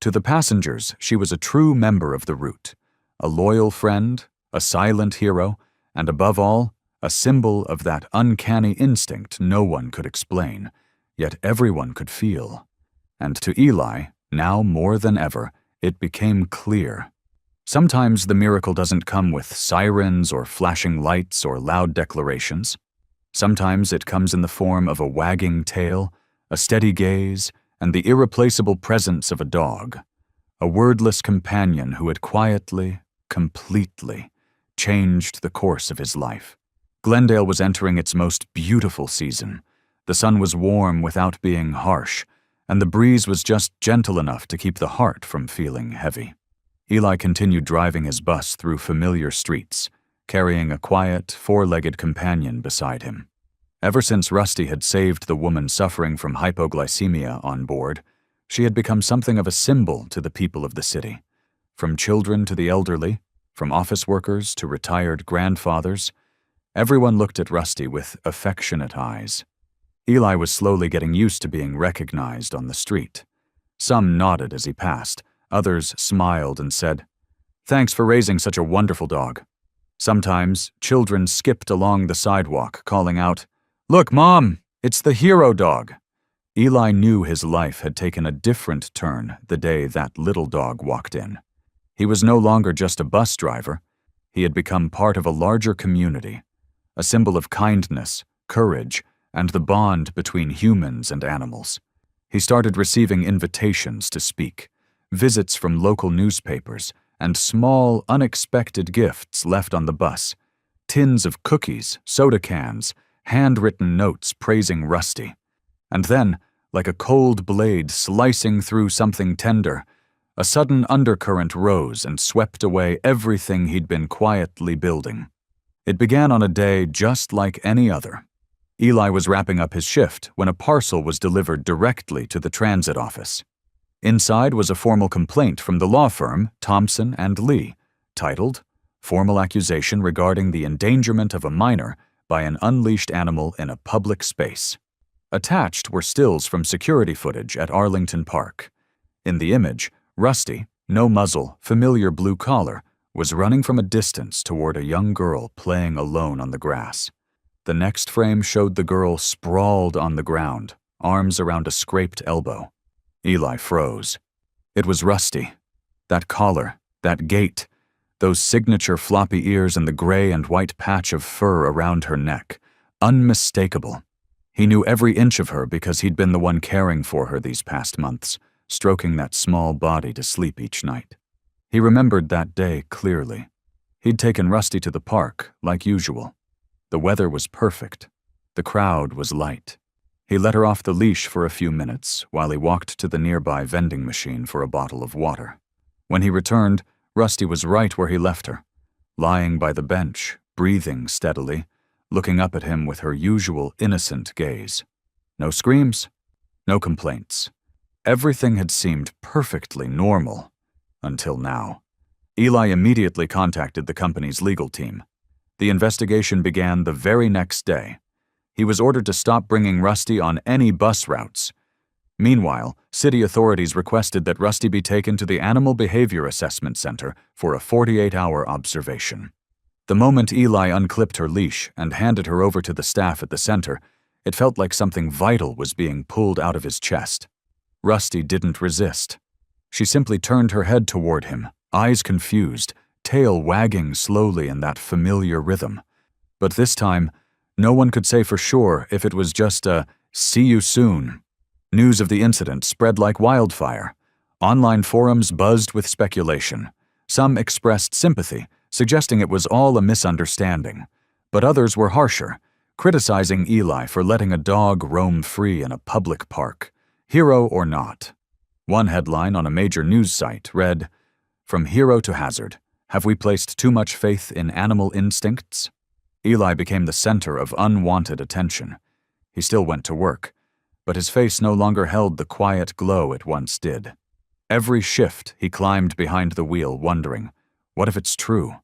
To the passengers, she was a true member of the route, a loyal friend, a silent hero, and above all, a symbol of that uncanny instinct no one could explain, yet everyone could feel. And to Eli, now more than ever, it became clear. Sometimes the miracle doesn't come with sirens or flashing lights or loud declarations. Sometimes it comes in the form of a wagging tail, a steady gaze, and the irreplaceable presence of a dog, a wordless companion who had quietly, completely changed the course of his life. Glendale was entering its most beautiful season. The sun was warm without being harsh, and the breeze was just gentle enough to keep the heart from feeling heavy. Eli continued driving his bus through familiar streets, carrying a quiet, four-legged companion beside him. Ever since Rusty had saved the woman suffering from hypoglycemia on board, she had become something of a symbol to the people of the city. From children to the elderly, from office workers to retired grandfathers, everyone looked at Rusty with affectionate eyes. Eli was slowly getting used to being recognized on the street. Some nodded as he passed, others smiled and said, "Thanks for raising such a wonderful dog." Sometimes, children skipped along the sidewalk, calling out, "Look, Mom, it's the hero dog." Eli knew his life had taken a different turn the day that little dog walked in. He was no longer just a bus driver. He had become part of a larger community, a symbol of kindness, courage, and the bond between humans and animals. He started receiving invitations to speak, visits from local newspapers, and small, unexpected gifts left on the bus. Tins of cookies, soda cans, handwritten notes praising Rusty. And then, like a cold blade slicing through something tender, a sudden undercurrent rose and swept away everything he'd been quietly building. It began on a day just like any other. Eli was wrapping up his shift when a parcel was delivered directly to the transit office. Inside was a formal complaint from the law firm Thompson and Lee, titled, "Formal Accusation Regarding the Endangerment of a Minor by an Unleashed Animal in a Public Space." Attached were stills from security footage at Arlington Park. In the image, Rusty, no muzzle, familiar blue collar, was running from a distance toward a young girl playing alone on the grass. The next frame showed the girl sprawled on the ground, arms around a scraped elbow. Eli froze. It was Rusty. That collar, that gait, those signature floppy ears and the gray and white patch of fur around her neck. Unmistakable. He knew every inch of her because he'd been the one caring for her these past months, stroking that small body to sleep each night. He remembered that day clearly. He'd taken Rusty to the park, like usual. The weather was perfect. The crowd was light. He let her off the leash for a few minutes while he walked to the nearby vending machine for a bottle of water. When he returned, Rusty was right where he left her, lying by the bench, breathing steadily, looking up at him with her usual innocent gaze. No screams, no complaints. Everything had seemed perfectly normal, until now. Eli immediately contacted the company's legal team. The investigation began the very next day. He was ordered to stop bringing Rusty on any bus routes. Meanwhile, city authorities requested that Rusty be taken to the Animal Behavior Assessment Center for a 48-hour observation. The moment Eli unclipped her leash and handed her over to the staff at the center, it felt like something vital was being pulled out of his chest. Rusty didn't resist. She simply turned her head toward him, eyes confused, tail wagging slowly in that familiar rhythm. But this time, no one could say for sure if it was just a "see you soon." News of the incident spread like wildfire. Online forums buzzed with speculation. Some expressed sympathy, suggesting it was all a misunderstanding. But others were harsher, criticizing Eli for letting a dog roam free in a public park, hero or not. One headline on a major news site read, "From hero to hazard. Have we placed too much faith in animal instincts?" Eli became the center of unwanted attention. He still went to work, but his face no longer held the quiet glow it once did. Every shift he climbed behind the wheel wondering, what if it's true?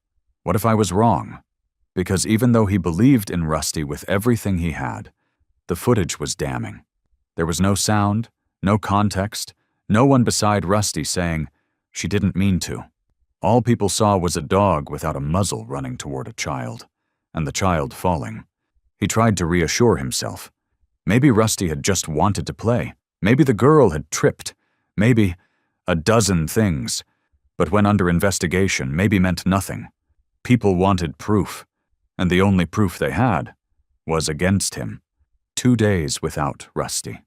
What if I was wrong? Because even though he believed in Rusty with everything he had, the footage was damning. There was no sound, no context, no one beside Rusty saying, "She didn't mean to." All people saw was a dog without a muzzle running toward a child, and the child falling. He tried to reassure himself. Maybe Rusty had just wanted to play. Maybe the girl had tripped. Maybe a dozen things. But when under investigation, maybe meant nothing. People wanted proof, and the only proof they had was against him. 2 days without Rusty.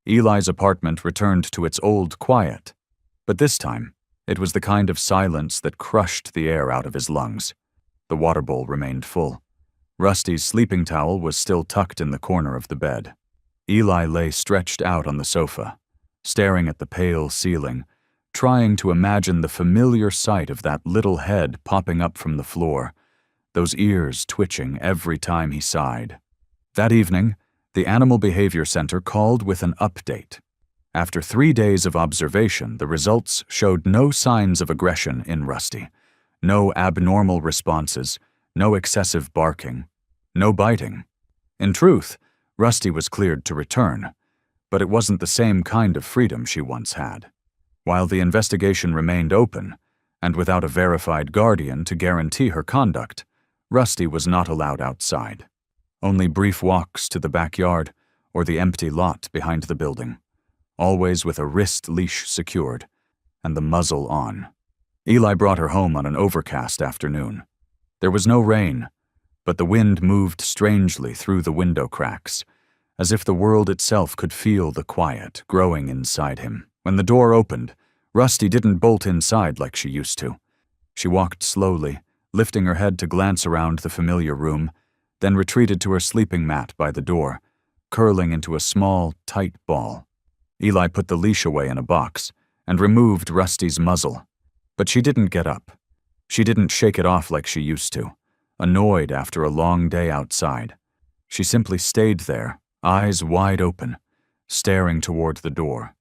Eli's apartment returned to its old quiet, but this time, it was the kind of silence that crushed the air out of his lungs. The water bowl remained full. Rusty's sleeping towel was still tucked in the corner of the bed. Eli lay stretched out on the sofa, staring at the pale ceiling, trying to imagine the familiar sight of that little head popping up from the floor, those ears twitching every time he sighed. That evening, the Animal Behavior Center called with an update. After 3 days of observation, the results showed no signs of aggression in Rusty, no abnormal responses, no excessive barking, no biting. In truth, Rusty was cleared to return, but it wasn't the same kind of freedom she once had. While the investigation remained open, and without a verified guardian to guarantee her conduct, Rusty was not allowed outside. Only brief walks to the backyard or the empty lot behind the building, always with a wrist leash secured and the muzzle on. Eli brought her home on an overcast afternoon. There was no rain, but the wind moved strangely through the window cracks, as if the world itself could feel the quiet growing inside him. When the door opened, Rusty didn't bolt inside like she used to. She walked slowly, lifting her head to glance around the familiar room, then retreated to her sleeping mat by the door, curling into a small, tight ball. Eli put the leash away in a box and removed Rusty's muzzle. But she didn't get up. She didn't shake it off like she used to, annoyed after a long day outside. She simply stayed there, eyes wide open, staring toward the door,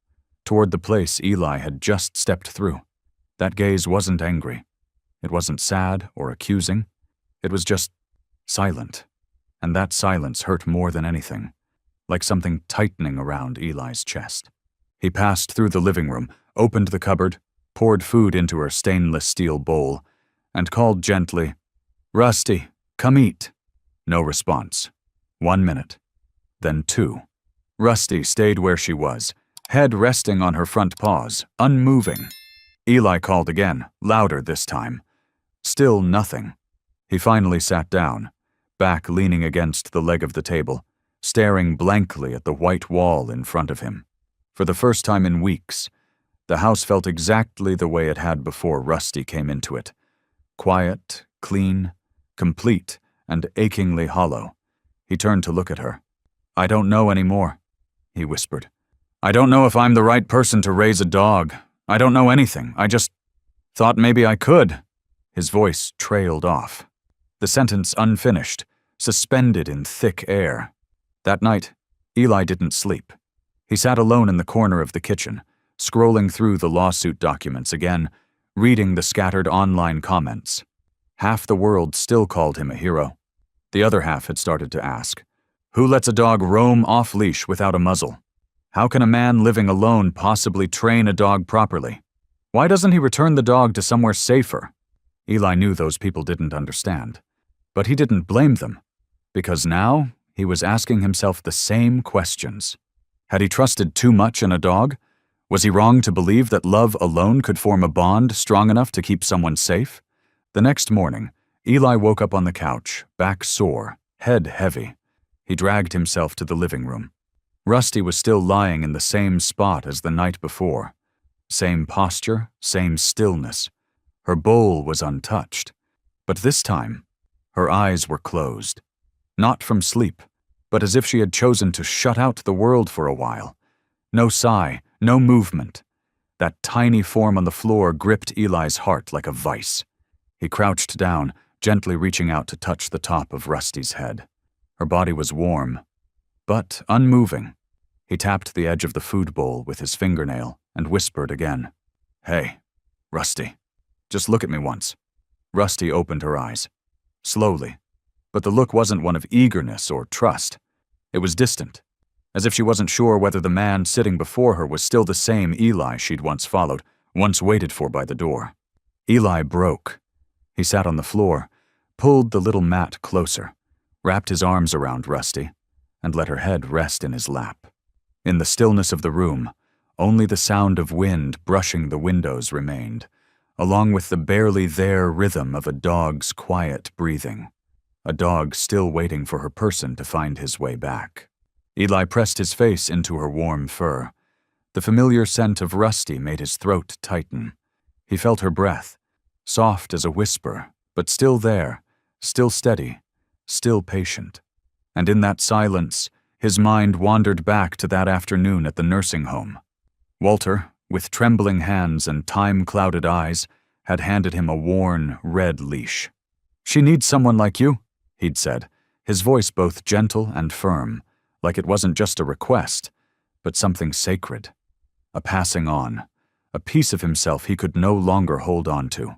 toward the place Eli had just stepped through. That gaze wasn't angry. It wasn't sad or accusing. It was just silent. And that silence hurt more than anything, like something tightening around Eli's chest. He passed through the living room, opened the cupboard, poured food into her stainless steel bowl, and called gently, "Rusty, come eat." No response. 1 minute. Then 2. Rusty stayed where she was, head resting on her front paws, unmoving. Eli called again, louder this time. Still nothing. He finally sat down, back leaning against the leg of the table, staring blankly at the white wall in front of him. For the first time in weeks, the house felt exactly the way it had before Rusty came into it. Quiet, clean, complete, and achingly hollow. He turned to look at her. "I don't know anymore," he whispered. "I don't know if I'm the right person to raise a dog. I don't know anything. I just thought maybe I could." His voice trailed off. The sentence unfinished, suspended in thick air. That night, Eli didn't sleep. He sat alone in the corner of the kitchen, scrolling through the lawsuit documents again, reading the scattered online comments. Half the world still called him a hero. The other half had started to ask, who lets a dog roam off-leash without a muzzle? How can a man living alone possibly train a dog properly? Why doesn't he return the dog to somewhere safer? Eli knew those people didn't understand. But he didn't blame them, because now he was asking himself the same questions. Had he trusted too much in a dog? Was he wrong to believe that love alone could form a bond strong enough to keep someone safe? The next morning, Eli woke up on the couch, back sore, head heavy. He dragged himself to the living room. Rusty was still lying in the same spot as the night before. Same posture, same stillness. Her bowl was untouched. But this time, her eyes were closed. Not from sleep, but as if she had chosen to shut out the world for a while. No sigh, no movement. That tiny form on the floor gripped Eli's heart like a vice. He crouched down, gently reaching out to touch the top of Rusty's head. Her body was warm, but unmoving. He tapped the edge of the food bowl with his fingernail and whispered again, "Hey, Rusty, just look at me once." Rusty opened her eyes. Slowly, but the look wasn't one of eagerness or trust. It was distant, as if she wasn't sure whether the man sitting before her was still the same Eli she'd once followed, once waited for by the door. Eli broke. He sat on the floor, pulled the little mat closer, wrapped his arms around Rusty, and let her head rest in his lap. In the stillness of the room, only the sound of wind brushing the windows remained, along with the barely there rhythm of a dog's quiet breathing. A dog still waiting for her person to find his way back. Eli pressed his face into her warm fur. The familiar scent of Rusty made his throat tighten. He felt her breath, soft as a whisper, but still there, still steady, still patient. And in that silence, his mind wandered back to that afternoon at the nursing home. Walter, with trembling hands and time-clouded eyes, had handed him a worn, red leash. "She needs someone like you," he'd said, his voice both gentle and firm, like it wasn't just a request, but something sacred. A passing on, a piece of himself he could no longer hold on to.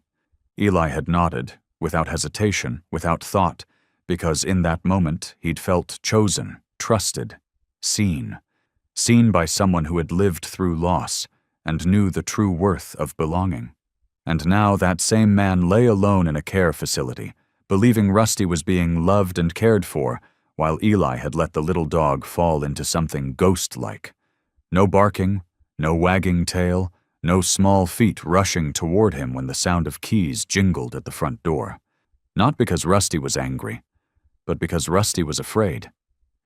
Eli had nodded, without hesitation, without thought, because in that moment he'd felt chosen, trusted, seen. Seen by someone who had lived through loss and knew the true worth of belonging. And now that same man lay alone in a care facility, believing Rusty was being loved and cared for, while Eli had let the little dog fall into something ghost-like. No barking, no wagging tail, no small feet rushing toward him when the sound of keys jingled at the front door. Not because Rusty was angry, but because Rusty was afraid.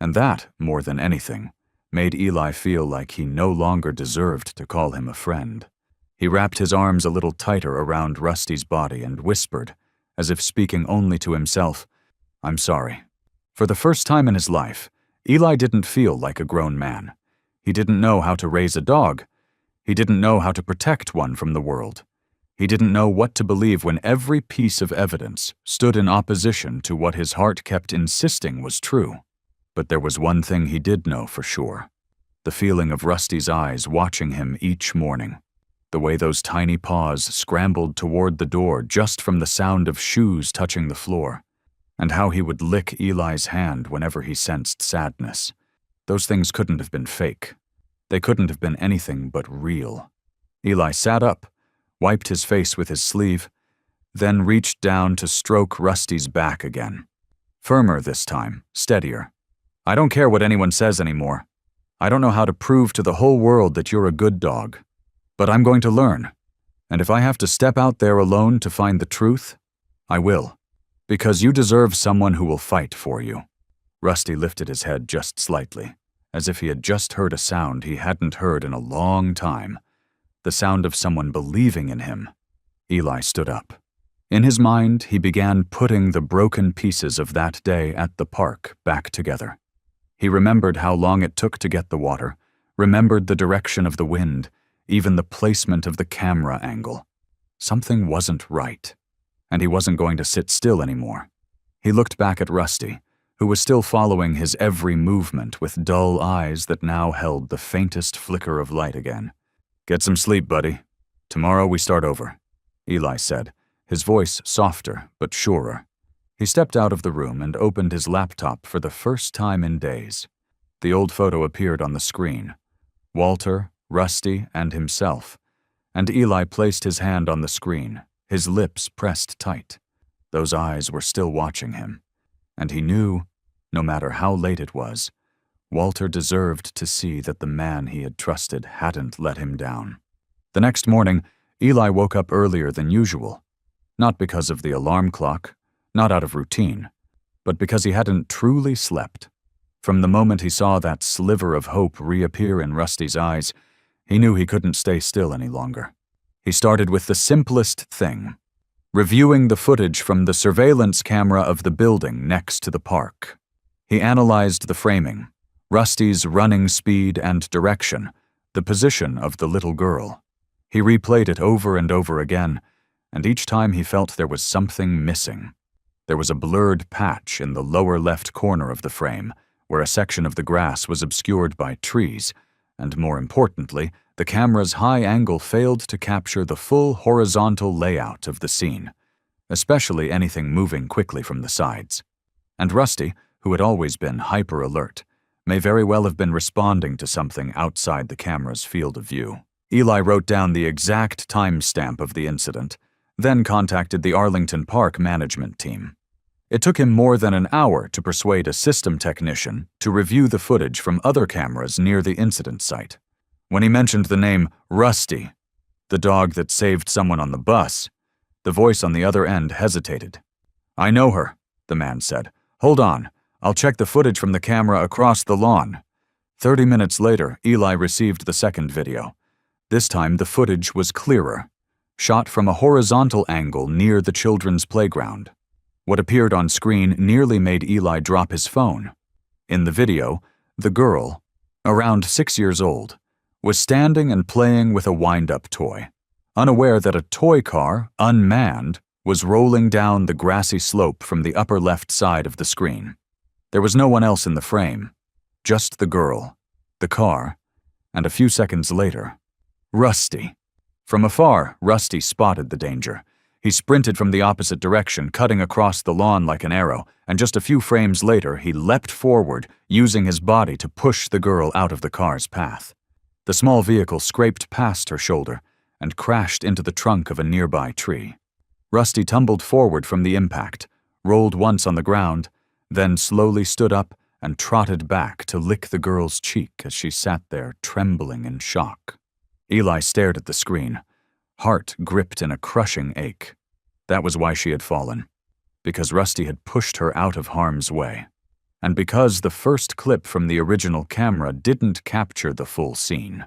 And that, more than anything, made Eli feel like he no longer deserved to call him a friend. He wrapped his arms a little tighter around Rusty's body and whispered, as if speaking only to himself, "I'm sorry." For the first time in his life, Eli didn't feel like a grown man. He didn't know how to raise a dog. He didn't know how to protect one from the world. He didn't know what to believe when every piece of evidence stood in opposition to what his heart kept insisting was true. But there was one thing he did know for sure. The feeling of Rusty's eyes watching him each morning. The way those tiny paws scrambled toward the door just from the sound of shoes touching the floor. And how he would lick Eli's hand whenever he sensed sadness. Those things couldn't have been fake. They couldn't have been anything but real. Eli sat up, wiped his face with his sleeve, then reached down to stroke Rusty's back again. Firmer this time, steadier. I don't care what anyone says anymore. I don't know how to prove to the whole world that you're a good dog. But I'm going to learn. And if I have to step out there alone to find the truth, I will. Because you deserve someone who will fight for you. Rusty lifted his head just slightly, as if he had just heard a sound he hadn't heard in a long time. The sound of someone believing in him. Eli stood up. In his mind, he began putting the broken pieces of that day at the park back together. He remembered how long it took to get the water, remembered the direction of the wind, even the placement of the camera angle. Something wasn't right, and he wasn't going to sit still anymore. He looked back at Rusty, who was still following his every movement with dull eyes that now held the faintest flicker of light again. Get some sleep, buddy. Tomorrow we start over, Eli said, his voice softer but surer. He stepped out of the room and opened his laptop for the first time in days. The old photo appeared on the screen. Walter, Rusty, and himself. And Eli placed his hand on the screen, his lips pressed tight. Those eyes were still watching him. And he knew, no matter how late it was, Walter deserved to see that the man he had trusted hadn't let him down. The next morning, Eli woke up earlier than usual. Not because of the alarm clock, not out of routine, but because he hadn't truly slept. From the moment he saw that sliver of hope reappear in Rusty's eyes, he knew he couldn't stay still any longer. He started with the simplest thing, reviewing the footage from the surveillance camera of the building next to the park. He analyzed the framing, Rusty's running speed and direction, the position of the little girl. He replayed it over and over again, and each time he felt there was something missing. There was a blurred patch in the lower left corner of the frame, where a section of the grass was obscured by trees, and more importantly, the camera's high angle failed to capture the full horizontal layout of the scene, especially anything moving quickly from the sides. And Rusty, who had always been hyper-alert, may very well have been responding to something outside the camera's field of view. Eli wrote down the exact timestamp of the incident, then contacted the Arlington Park management team. It took him more than an hour to persuade a system technician to review the footage from other cameras near the incident site. When he mentioned the name Rusty, the dog that saved someone on the bus, the voice on the other end hesitated. I know her, the man said. Hold on, I'll check the footage from the camera across the lawn. 30 minutes later, Eli received the second video. This time the footage was clearer, shot from a horizontal angle near the children's playground. What appeared on screen nearly made Eli drop his phone. In the video, the girl, around 6 years old, was standing and playing with a wind-up toy, unaware that a toy car, unmanned, was rolling down the grassy slope from the upper left side of the screen. There was no one else in the frame, just the girl, the car, and a few seconds later, Rusty. From afar, Rusty spotted the danger. He sprinted from the opposite direction, cutting across the lawn like an arrow, and just a few frames later, he leapt forward, using his body to push the girl out of the car's path. The small vehicle scraped past her shoulder and crashed into the trunk of a nearby tree. Rusty tumbled forward from the impact, rolled once on the ground, then slowly stood up and trotted back to lick the girl's cheek as she sat there trembling in shock. Eli stared at the screen, heart gripped in a crushing ache. That was why she had fallen, because Rusty had pushed her out of harm's way, and because the first clip from the original camera didn't capture the full scene.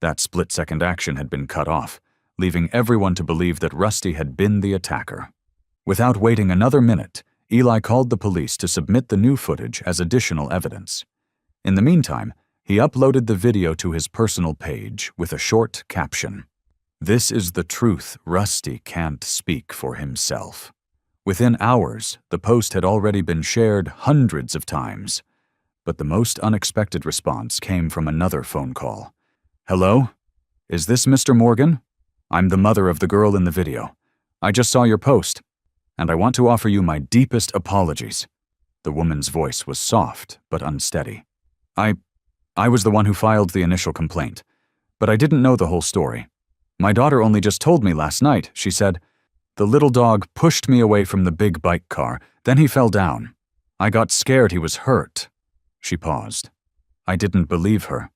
That split-second action had been cut off, leaving everyone to believe that Rusty had been the attacker. Without waiting another minute, Eli called the police to submit the new footage as additional evidence. In the meantime, he uploaded the video to his personal page with a short caption. This is the truth Rusty can't speak for himself. Within hours, the post had already been shared hundreds of times. But the most unexpected response came from another phone call. Hello? Is this Mr. Morgan? I'm the mother of the girl in the video. I just saw your post, and I want to offer you my deepest apologies. The woman's voice was soft but unsteady. I was the one who filed the initial complaint, but I didn't know the whole story. My daughter only just told me last night. She said, "The little dog pushed me away from the big bike car, then he fell down. I got scared he was hurt." She paused. I didn't believe her,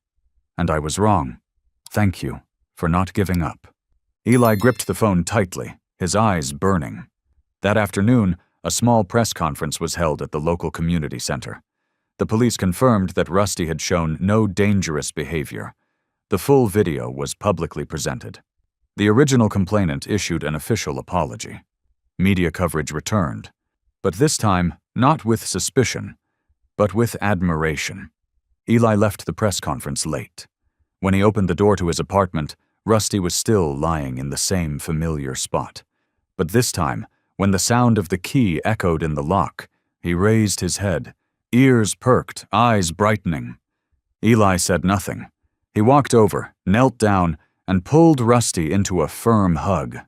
and I was wrong. Thank you for not giving up. Eli gripped the phone tightly, his eyes burning. That afternoon, a small press conference was held at the local community center. The police confirmed that Rusty had shown no dangerous behavior. The full video was publicly presented. The original complainant issued an official apology. Media coverage returned, but this time not with suspicion, but with admiration. Eli left the press conference late. When he opened the door to his apartment, Rusty was still lying in the same familiar spot. But this time, when the sound of the key echoed in the lock, he raised his head, ears perked, eyes brightening. Eli said nothing. He walked over, knelt down, and pulled Rusty into a firm hug.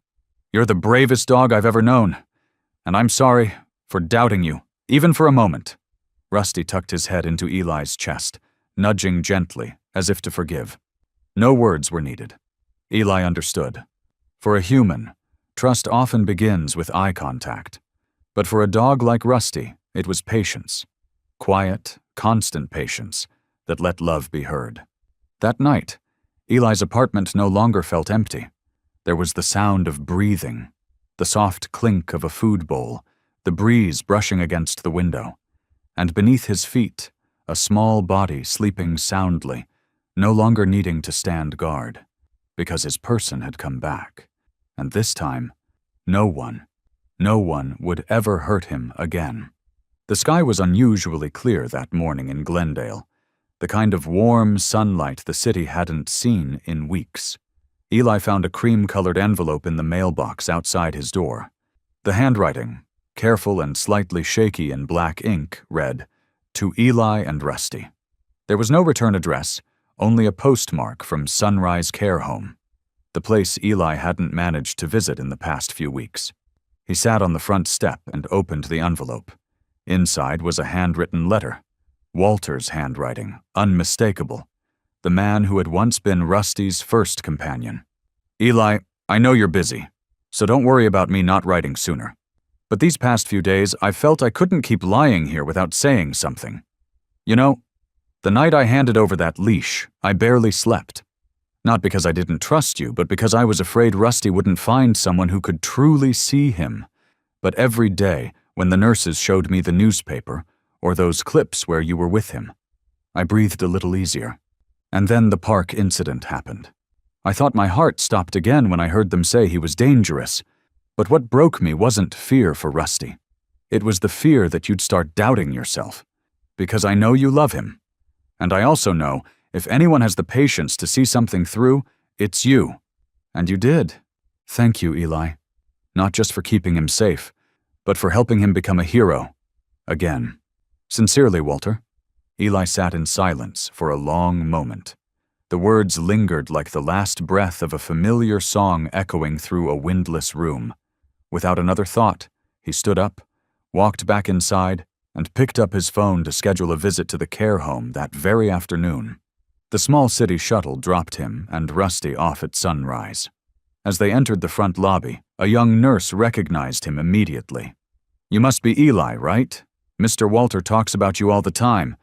"You're the bravest dog I've ever known, and I'm sorry for doubting you, even for a moment." Rusty tucked his head into Eli's chest, nudging gently, as if to forgive. No words were needed. Eli understood. For a human, trust often begins with eye contact. But for a dog like Rusty, it was patience. Quiet, constant patience that let love be heard. That night, Eli's apartment no longer felt empty. There was the sound of breathing, the soft clink of a food bowl, the breeze brushing against the window. And beneath his feet, a small body sleeping soundly, no longer needing to stand guard, because his person had come back. And this time, no one would ever hurt him again. The sky was unusually clear that morning in Glendale, the kind of warm sunlight the city hadn't seen in weeks. Eli found a cream-colored envelope in the mailbox outside his door. The handwriting, careful and slightly shaky in black ink, read, "To Eli and Rusty." There was no return address, only a postmark from Sunrise Care Home, the place Eli hadn't managed to visit in the past few weeks. He sat on the front step and opened the envelope. Inside was a handwritten letter, Walter's handwriting, unmistakable, the man who had once been Rusty's first companion. "Eli, I know you're busy, so don't worry about me not writing sooner. But these past few days, I felt I couldn't keep lying here without saying something. You know, the night I handed over that leash, I barely slept. Not because I didn't trust you, but because I was afraid Rusty wouldn't find someone who could truly see him. But every day, when the nurses showed me the newspaper, or those clips where you were with him, I breathed a little easier. And then the park incident happened. I thought my heart stopped again when I heard them say he was dangerous. But what broke me wasn't fear for Rusty. It was the fear that you'd start doubting yourself. Because I know you love him. And I also know, if anyone has the patience to see something through, it's you. And you did. Thank you, Eli. Not just for keeping him safe, but for helping him become a hero. Again. Sincerely, Walter." Eli sat in silence for a long moment. The words lingered like the last breath of a familiar song echoing through a windless room. Without another thought, he stood up, walked back inside, and picked up his phone to schedule a visit to the care home that very afternoon. The small city shuttle dropped him and Rusty off at sunrise. As they entered the front lobby, a young nurse recognized him immediately. "You must be Eli, right? Mr. Walter talks about you all the time,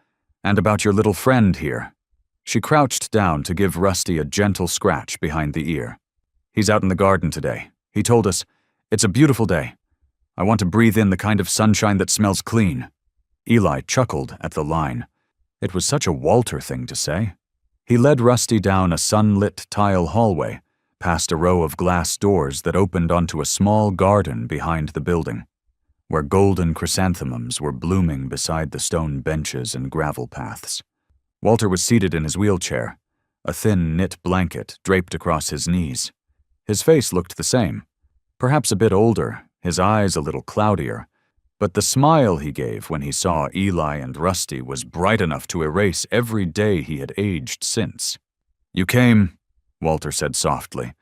and about your little friend here." She crouched down to give Rusty a gentle scratch behind the ear. "He's out in the garden today. He told us, it's a beautiful day. I want to breathe in the kind of sunshine that smells clean." Eli chuckled at the line. It was such a Walter thing to say. He led Rusty down a sunlit tile hallway, past a row of glass doors that opened onto a small garden behind the building, where golden chrysanthemums were blooming beside the stone benches and gravel paths. Walter was seated in his wheelchair, a thin knit blanket draped across his knees. His face looked the same, perhaps a bit older, his eyes a little cloudier, but the smile he gave when he saw Eli and Rusty was bright enough to erase every day he had aged since. "You came," Walter said softly,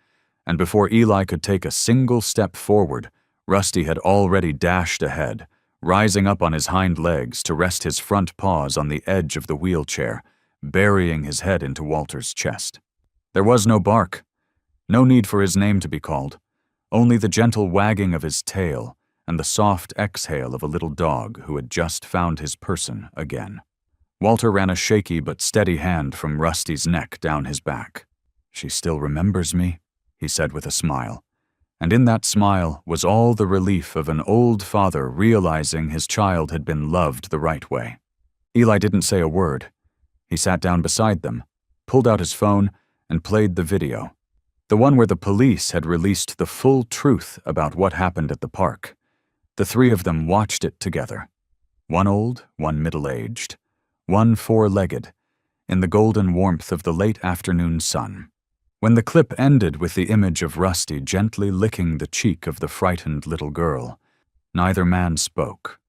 and before Eli could take a single step forward, Rusty had already dashed ahead, rising up on his hind legs to rest his front paws on the edge of the wheelchair, burying his head into Walter's chest. There was no bark, no need for his name to be called, only the gentle wagging of his tail and the soft exhale of a little dog who had just found his person again. Walter ran a shaky but steady hand from Rusty's neck down his back. "She still remembers me," he said with a smile. And in that smile was all the relief of an old father realizing his child had been loved the right way. Eli didn't say a word. He sat down beside them, pulled out his phone, and played the video. The one where the police had released the full truth about what happened at the park. The three of them watched it together. One old, one middle-aged, one four-legged, in the golden warmth of the late afternoon sun. When the clip ended with the image of Rusty gently licking the cheek of the frightened little girl, neither man spoke.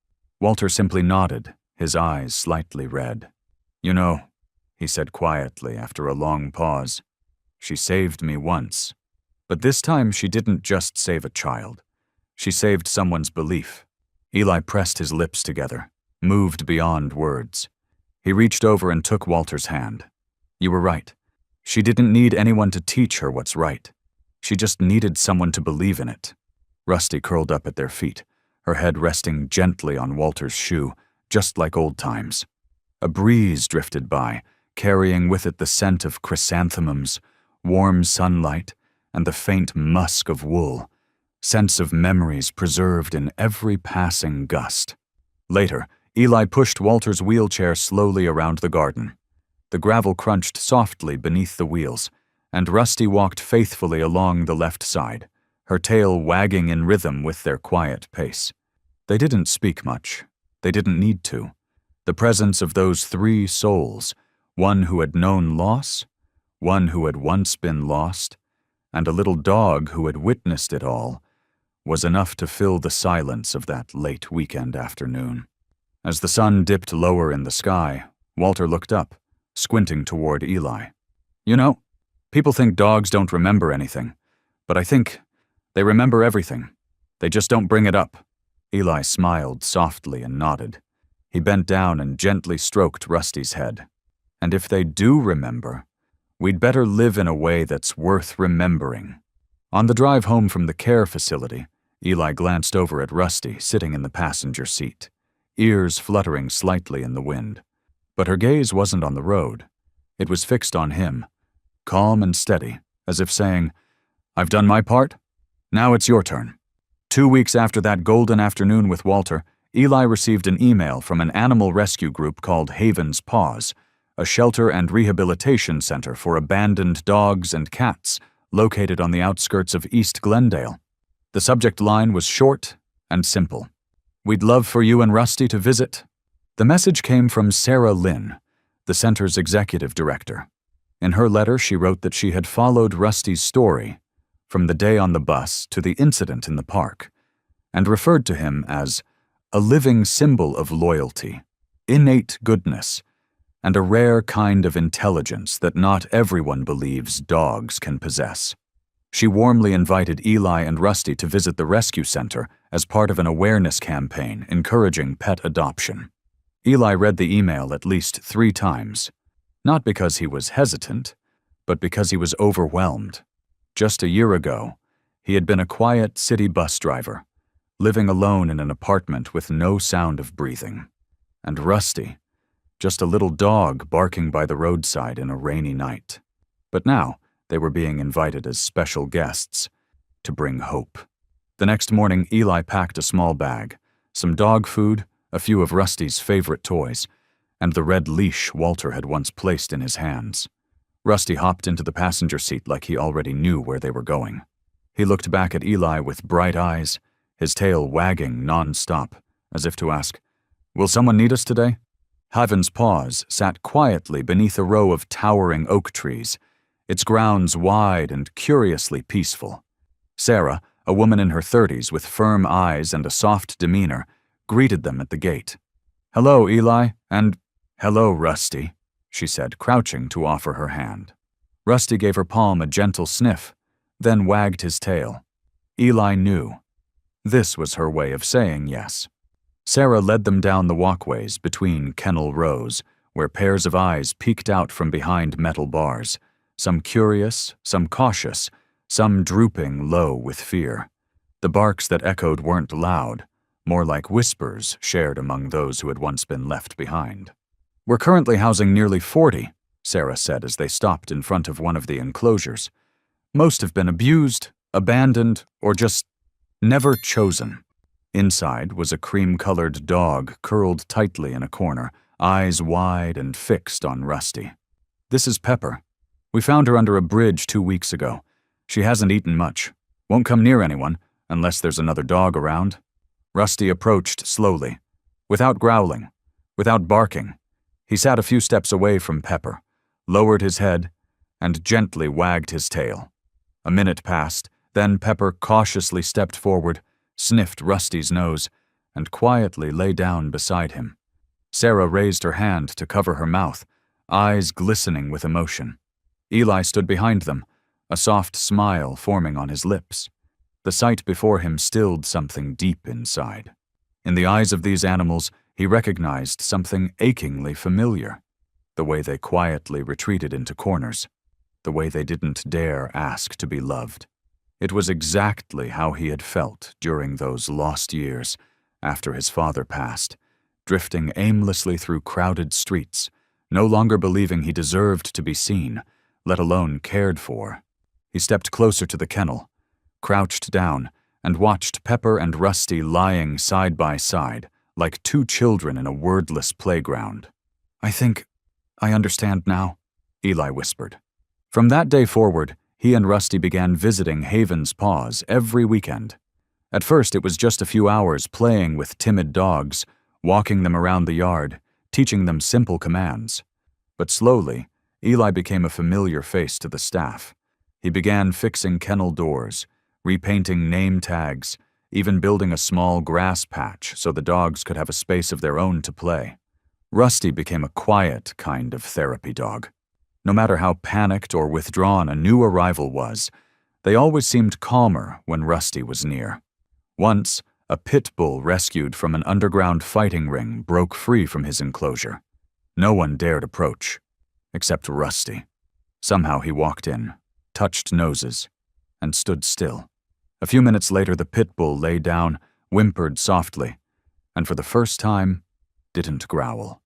Walter simply nodded, his eyes slightly red. "You know," he said quietly after a long pause, "she saved me once. But this time she didn't just save a child. She saved someone's belief." Eli pressed his lips together, moved beyond words. He reached over and took Walter's hand. "You were right. She didn't need anyone to teach her what's right. She just needed someone to believe in it." Rusty curled up at their feet, her head resting gently on Walter's shoe, just like old times. A breeze drifted by, carrying with it the scent of chrysanthemums, warm sunlight, and the faint musk of wool, scents of memories preserved in every passing gust. Later, Eli pushed Walter's wheelchair slowly around the garden. The gravel crunched softly beneath the wheels, and Rusty walked faithfully along the left side, her tail wagging in rhythm with their quiet pace. They didn't speak much. They didn't need to. The presence of those three souls, one who had known loss, one who had once been lost, and a little dog who had witnessed it all, was enough to fill the silence of that late weekend afternoon. As the sun dipped lower in the sky, Walter looked up, squinting toward Eli. "You know, people think dogs don't remember anything, but I think they remember everything. They just don't bring it up." Eli smiled softly and nodded. He bent down and gently stroked Rusty's head. "And if they do remember, we'd better live in a way that's worth remembering." On the drive home from the care facility, Eli glanced over at Rusty sitting in the passenger seat, ears fluttering slightly in the wind. But her gaze wasn't on the road. It was fixed on him, calm and steady, as if saying, "I've done my part. Now it's your turn." 2 weeks after that golden afternoon with Walter, Eli received an email from an animal rescue group called Haven's Paws, a shelter and rehabilitation center for abandoned dogs and cats located on the outskirts of East Glendale. The subject line was short and simple. "We'd love for you and Rusty to visit." The message came from Sarah Lynn, the center's executive director. In her letter, she wrote that she had followed Rusty's story from the day on the bus to the incident in the park, and referred to him as a living symbol of loyalty, innate goodness, and a rare kind of intelligence that not everyone believes dogs can possess. She warmly invited Eli and Rusty to visit the rescue center as part of an awareness campaign encouraging pet adoption. Eli read the email at least 3 times, not because he was hesitant, but because he was overwhelmed. Just a year ago, he had been a quiet city bus driver, living alone in an apartment with no sound of breathing. And Rusty, just a little dog barking by the roadside in a rainy night. But now, they were being invited as special guests to bring hope. The next morning, Eli packed a small bag, some dog food, a few of Rusty's favorite toys, and the red leash Walter had once placed in his hands. Rusty hopped into the passenger seat like he already knew where they were going. He looked back at Eli with bright eyes, his tail wagging non-stop, as if to ask, "Will someone need us today?" Haven's Paws sat quietly beneath a row of towering oak trees, its grounds wide and curiously peaceful. Sarah, a woman in her 30s with firm eyes and a soft demeanor, greeted them at the gate. "Hello, Eli," and "Hello, Rusty," she said, crouching to offer her hand. Rusty gave her palm a gentle sniff, then wagged his tail. Eli knew. This was her way of saying yes. Sarah led them down the walkways between kennel rows, where pairs of eyes peeked out from behind metal bars, some curious, some cautious, some drooping low with fear. The barks that echoed weren't loud, more like whispers shared among those who had once been left behind. "We're currently housing nearly 40, Sarah said as they stopped in front of one of the enclosures. "Most have been abused, abandoned, or just never chosen." Inside was a cream-colored dog curled tightly in a corner, eyes wide and fixed on Rusty. "This is Pepper. We found her under a bridge 2 weeks ago. She hasn't eaten much. Won't come near anyone, unless there's another dog around." Rusty approached slowly, without growling, without barking. He sat a few steps away from Pepper, lowered his head, and gently wagged his tail. A minute passed, then Pepper cautiously stepped forward, sniffed Rusty's nose, and quietly lay down beside him. Sarah raised her hand to cover her mouth, eyes glistening with emotion. Eli stood behind them, a soft smile forming on his lips. The sight before him stilled something deep inside. In the eyes of these animals, he recognized something achingly familiar. The way they quietly retreated into corners. The way they didn't dare ask to be loved. It was exactly how he had felt during those lost years after his father passed, drifting aimlessly through crowded streets, no longer believing he deserved to be seen, let alone cared for. He stepped closer to the kennel, crouched down, and watched Pepper and Rusty lying side by side, like two children in a wordless playground. "I think I understand now," Eli whispered. From that day forward, he and Rusty began visiting Haven's Paws every weekend. At first, it was just a few hours playing with timid dogs, walking them around the yard, teaching them simple commands. But slowly, Eli became a familiar face to the staff. He began fixing kennel doors, repainting name tags, even building a small grass patch so the dogs could have a space of their own to play. Rusty became a quiet kind of therapy dog. No matter how panicked or withdrawn a new arrival was, they always seemed calmer when Rusty was near. Once, a pit bull rescued from an underground fighting ring broke free from his enclosure. No one dared approach, except Rusty. Somehow he walked in, touched noses, and stood still. A few minutes later, the pit bull lay down, whimpered softly, and for the first time, didn't growl.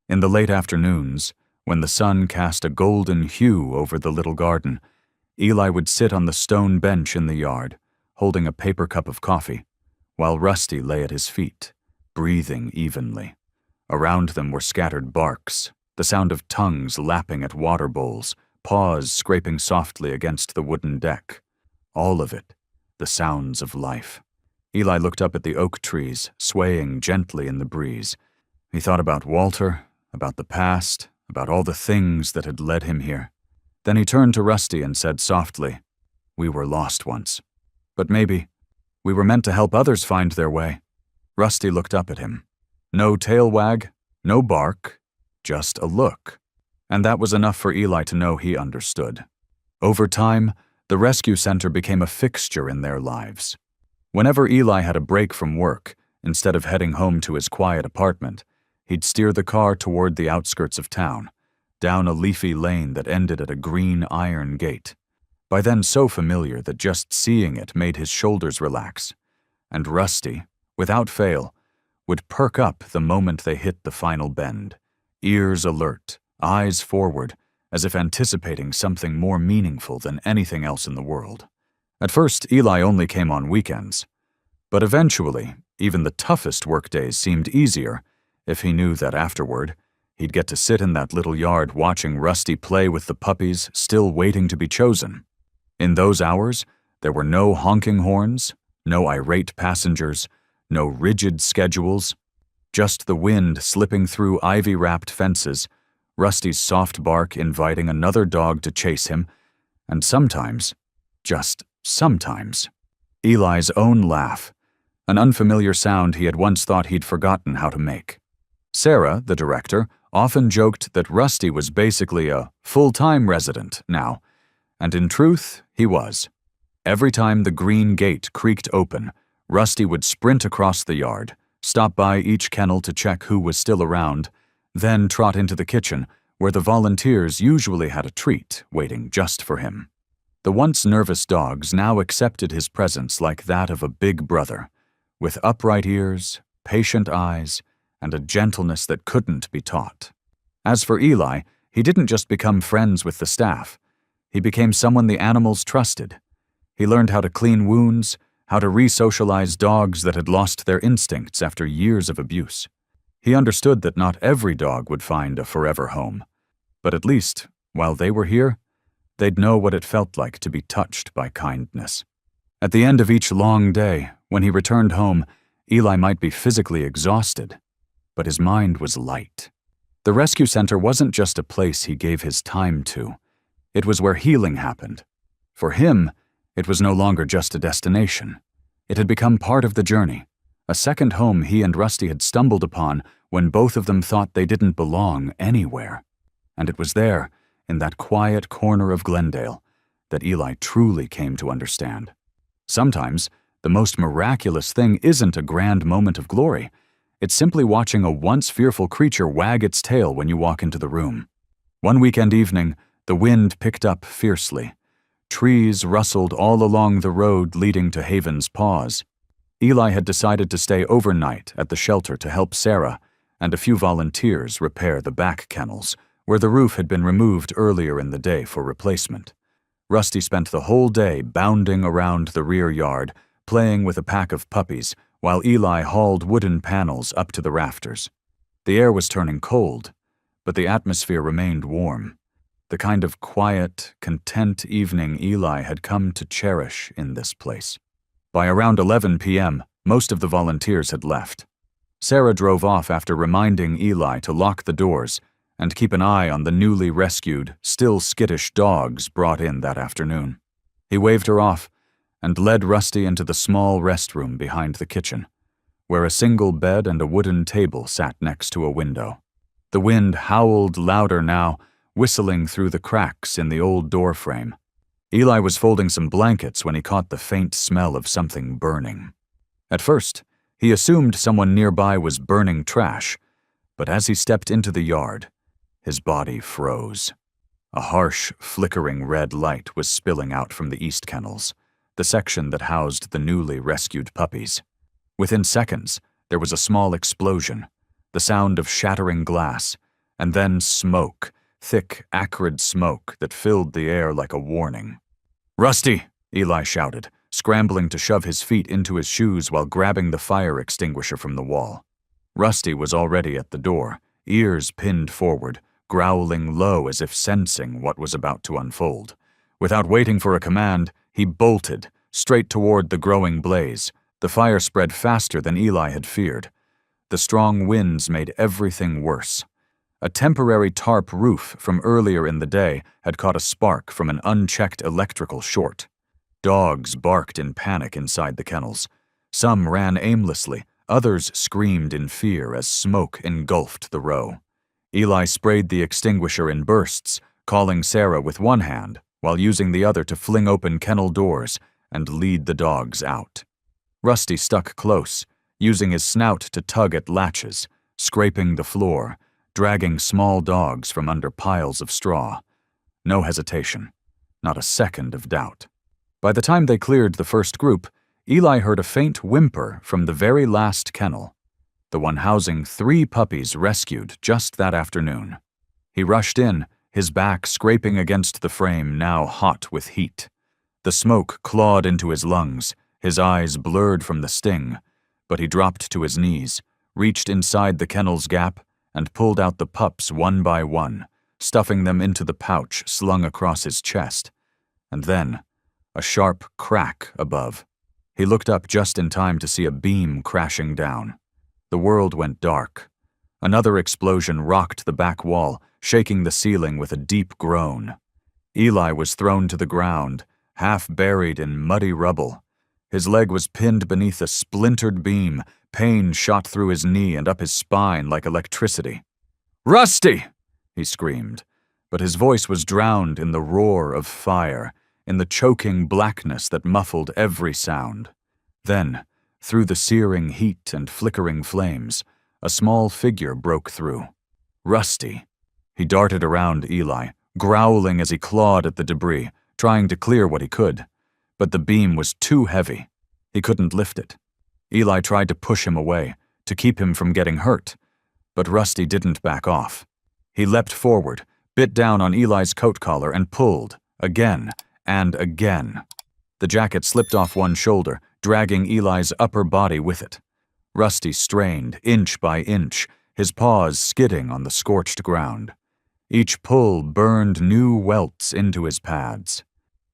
In the late afternoons, when the sun cast a golden hue over the little garden, Eli would sit on the stone bench in the yard, holding a paper cup of coffee, while Rusty lay at his feet, breathing evenly. Around them were scattered barks, the sound of tongues lapping at water bowls, paws scraping softly against the wooden deck. All of it, the sounds of life. Eli looked up at the oak trees, swaying gently in the breeze. He thought about Walter, about the past, about all the things that had led him here. Then he turned to Rusty and said softly, "We were lost once. But maybe we were meant to help others find their way." Rusty looked up at him. No tail wag, no bark, just a look. And that was enough for Eli to know he understood. Over time, the rescue center became a fixture in their lives. Whenever Eli had a break from work, instead of heading home to his quiet apartment, he'd steer the car toward the outskirts of town, down a leafy lane that ended at a green iron gate, by then so familiar that just seeing it made his shoulders relax. And Rusty, without fail, would perk up the moment they hit the final bend, ears alert, eyes forward, as if anticipating something more meaningful than anything else in the world. At first, Eli only came on weekends, but eventually, even the toughest workdays seemed easier if he knew that afterward, he'd get to sit in that little yard watching Rusty play with the puppies still waiting to be chosen. In those hours, there were no honking horns, no irate passengers, no rigid schedules, just the wind slipping through ivy-wrapped fences, Rusty's soft bark inviting another dog to chase him, and sometimes, just sometimes, Eli's own laugh, an unfamiliar sound he had once thought he'd forgotten how to make. Sarah, the director, often joked that Rusty was basically a full-time resident now, and in truth, he was. Every time the green gate creaked open, Rusty would sprint across the yard, stop by each kennel to check who was still around, then trot into the kitchen, where the volunteers usually had a treat waiting just for him. The once nervous dogs now accepted his presence like that of a big brother, with upright ears, patient eyes, and a gentleness that couldn't be taught. As for Eli, he didn't just become friends with the staff. He became someone the animals trusted. He learned how to clean wounds, how to re-socialize dogs that had lost their instincts after years of abuse. He understood that not every dog would find a forever home, but at least, while they were here, they'd know what it felt like to be touched by kindness. At the end of each long day, when he returned home, Eli might be physically exhausted, but his mind was light. The rescue center wasn't just a place he gave his time to. It was where healing happened. For him, it was no longer just a destination. It had become part of the journey, a second home he and Rusty had stumbled upon when both of them thought they didn't belong anywhere. And it was there, in that quiet corner of Glendale, that Eli truly came to understand. Sometimes, the most miraculous thing isn't a grand moment of glory. It's simply watching a once fearful creature wag its tail when you walk into the room. One weekend evening, the wind picked up fiercely. Trees rustled all along the road leading to Haven's Paws. Eli had decided to stay overnight at the shelter to help Sarah and a few volunteers repair the back kennels, where the roof had been removed earlier in the day for replacement. Rusty spent the whole day bounding around the rear yard, playing with a pack of puppies, while Eli hauled wooden panels up to the rafters. The air was turning cold, but the atmosphere remained warm, the kind of quiet, content evening Eli had come to cherish in this place. By around 11 p.m., most of the volunteers had left. Sarah drove off after reminding Eli to lock the doors and keep an eye on the newly rescued, still skittish dogs brought in that afternoon. He waved her off and led Rusty into the small restroom behind the kitchen, where a single bed and a wooden table sat next to a window. The wind howled louder now, whistling through the cracks in the old door frame. Eli was folding some blankets when he caught the faint smell of something burning. At first, he assumed someone nearby was burning trash, but as he stepped into the yard, his body froze. A harsh, flickering red light was spilling out from the east kennels, the section that housed the newly rescued puppies. Within seconds, there was a small explosion, the sound of shattering glass, and then smoke, thick, acrid smoke that filled the air like a warning. "Rusty!" Eli shouted, scrambling to shove his feet into his shoes while grabbing the fire extinguisher from the wall. Rusty was already at the door, ears pinned forward, growling low as if sensing what was about to unfold. Without waiting for a command, he bolted, straight toward the growing blaze. The fire spread faster than Eli had feared. The strong winds made everything worse. A temporary tarp roof from earlier in the day had caught a spark from an unchecked electrical short. Dogs barked in panic inside the kennels. Some ran aimlessly, others screamed in fear as smoke engulfed the row. Eli sprayed the extinguisher in bursts, calling Sarah with one hand while using the other to fling open kennel doors and lead the dogs out. Rusty stuck close, using his snout to tug at latches, scraping the floor, dragging small dogs from under piles of straw. No hesitation, not a second of doubt. By the time they cleared the first group, Eli heard a faint whimper from the very last kennel, the one housing 3 puppies rescued just that afternoon. He rushed in, his back scraping against the frame now hot with heat. The smoke clawed into his lungs, his eyes blurred from the sting, but he dropped to his knees, reached inside the kennel's gap, and pulled out the pups one by one, stuffing them into the pouch slung across his chest. And then, a sharp crack above. He looked up just in time to see a beam crashing down. The world went dark. Another explosion rocked the back wall, shaking the ceiling with a deep groan. Eli was thrown to the ground, half buried in muddy rubble. His leg was pinned beneath a splintered beam. Pain shot through his knee and up his spine like electricity. "Rusty!" he screamed, but his voice was drowned in the roar of fire, in the choking blackness that muffled every sound. Then, through the searing heat and flickering flames, a small figure broke through. Rusty. He darted around Eli, growling as he clawed at the debris, trying to clear what he could. But the beam was too heavy. He couldn't lift it. Eli tried to push him away, to keep him from getting hurt. But Rusty didn't back off. He leapt forward, bit down on Eli's coat collar, and pulled, again and again. The jacket slipped off one shoulder, dragging Eli's upper body with it. Rusty strained, inch by inch, his paws skidding on the scorched ground. Each pull burned new welts into his pads.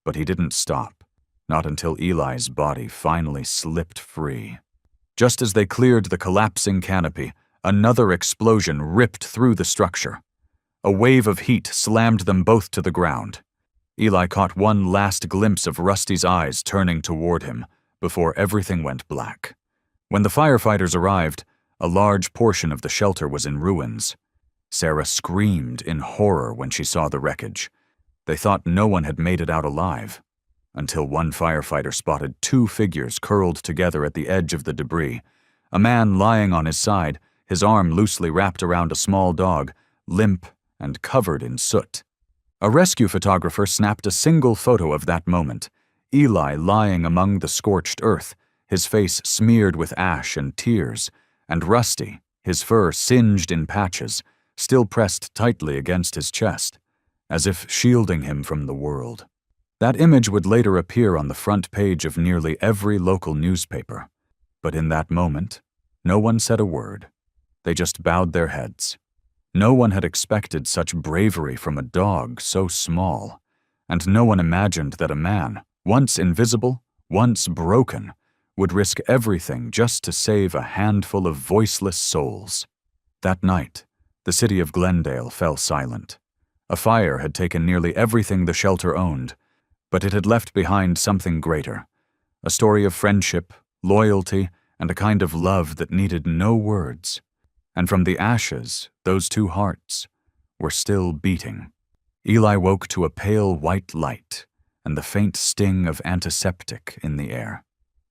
But he didn't stop, not until Eli's body finally slipped free. Just as they cleared the collapsing canopy, another explosion ripped through the structure. A wave of heat slammed them both to the ground. Eli caught one last glimpse of Rusty's eyes turning toward him before everything went black. When the firefighters arrived, a large portion of the shelter was in ruins. Sarah screamed in horror when she saw the wreckage. They thought no one had made it out alive, until one firefighter spotted two figures curled together at the edge of the debris. A man lying on his side, his arm loosely wrapped around a small dog, limp and covered in soot. A rescue photographer snapped a single photo of that moment, Eli lying among the scorched earth, his face smeared with ash and tears, and Rusty, his fur singed in patches, still pressed tightly against his chest, as if shielding him from the world. That image would later appear on the front page of nearly every local newspaper. But in that moment, no one said a word. They just bowed their heads. No one had expected such bravery from a dog so small, and no one imagined that a man, once invisible, once broken, would risk everything just to save a handful of voiceless souls. That night, the city of Glendale fell silent. A fire had taken nearly everything the shelter owned, but it had left behind something greater, a story of friendship, loyalty, and a kind of love that needed no words. And from the ashes, those two hearts were still beating. Eli woke to a pale white light and the faint sting of antiseptic in the air.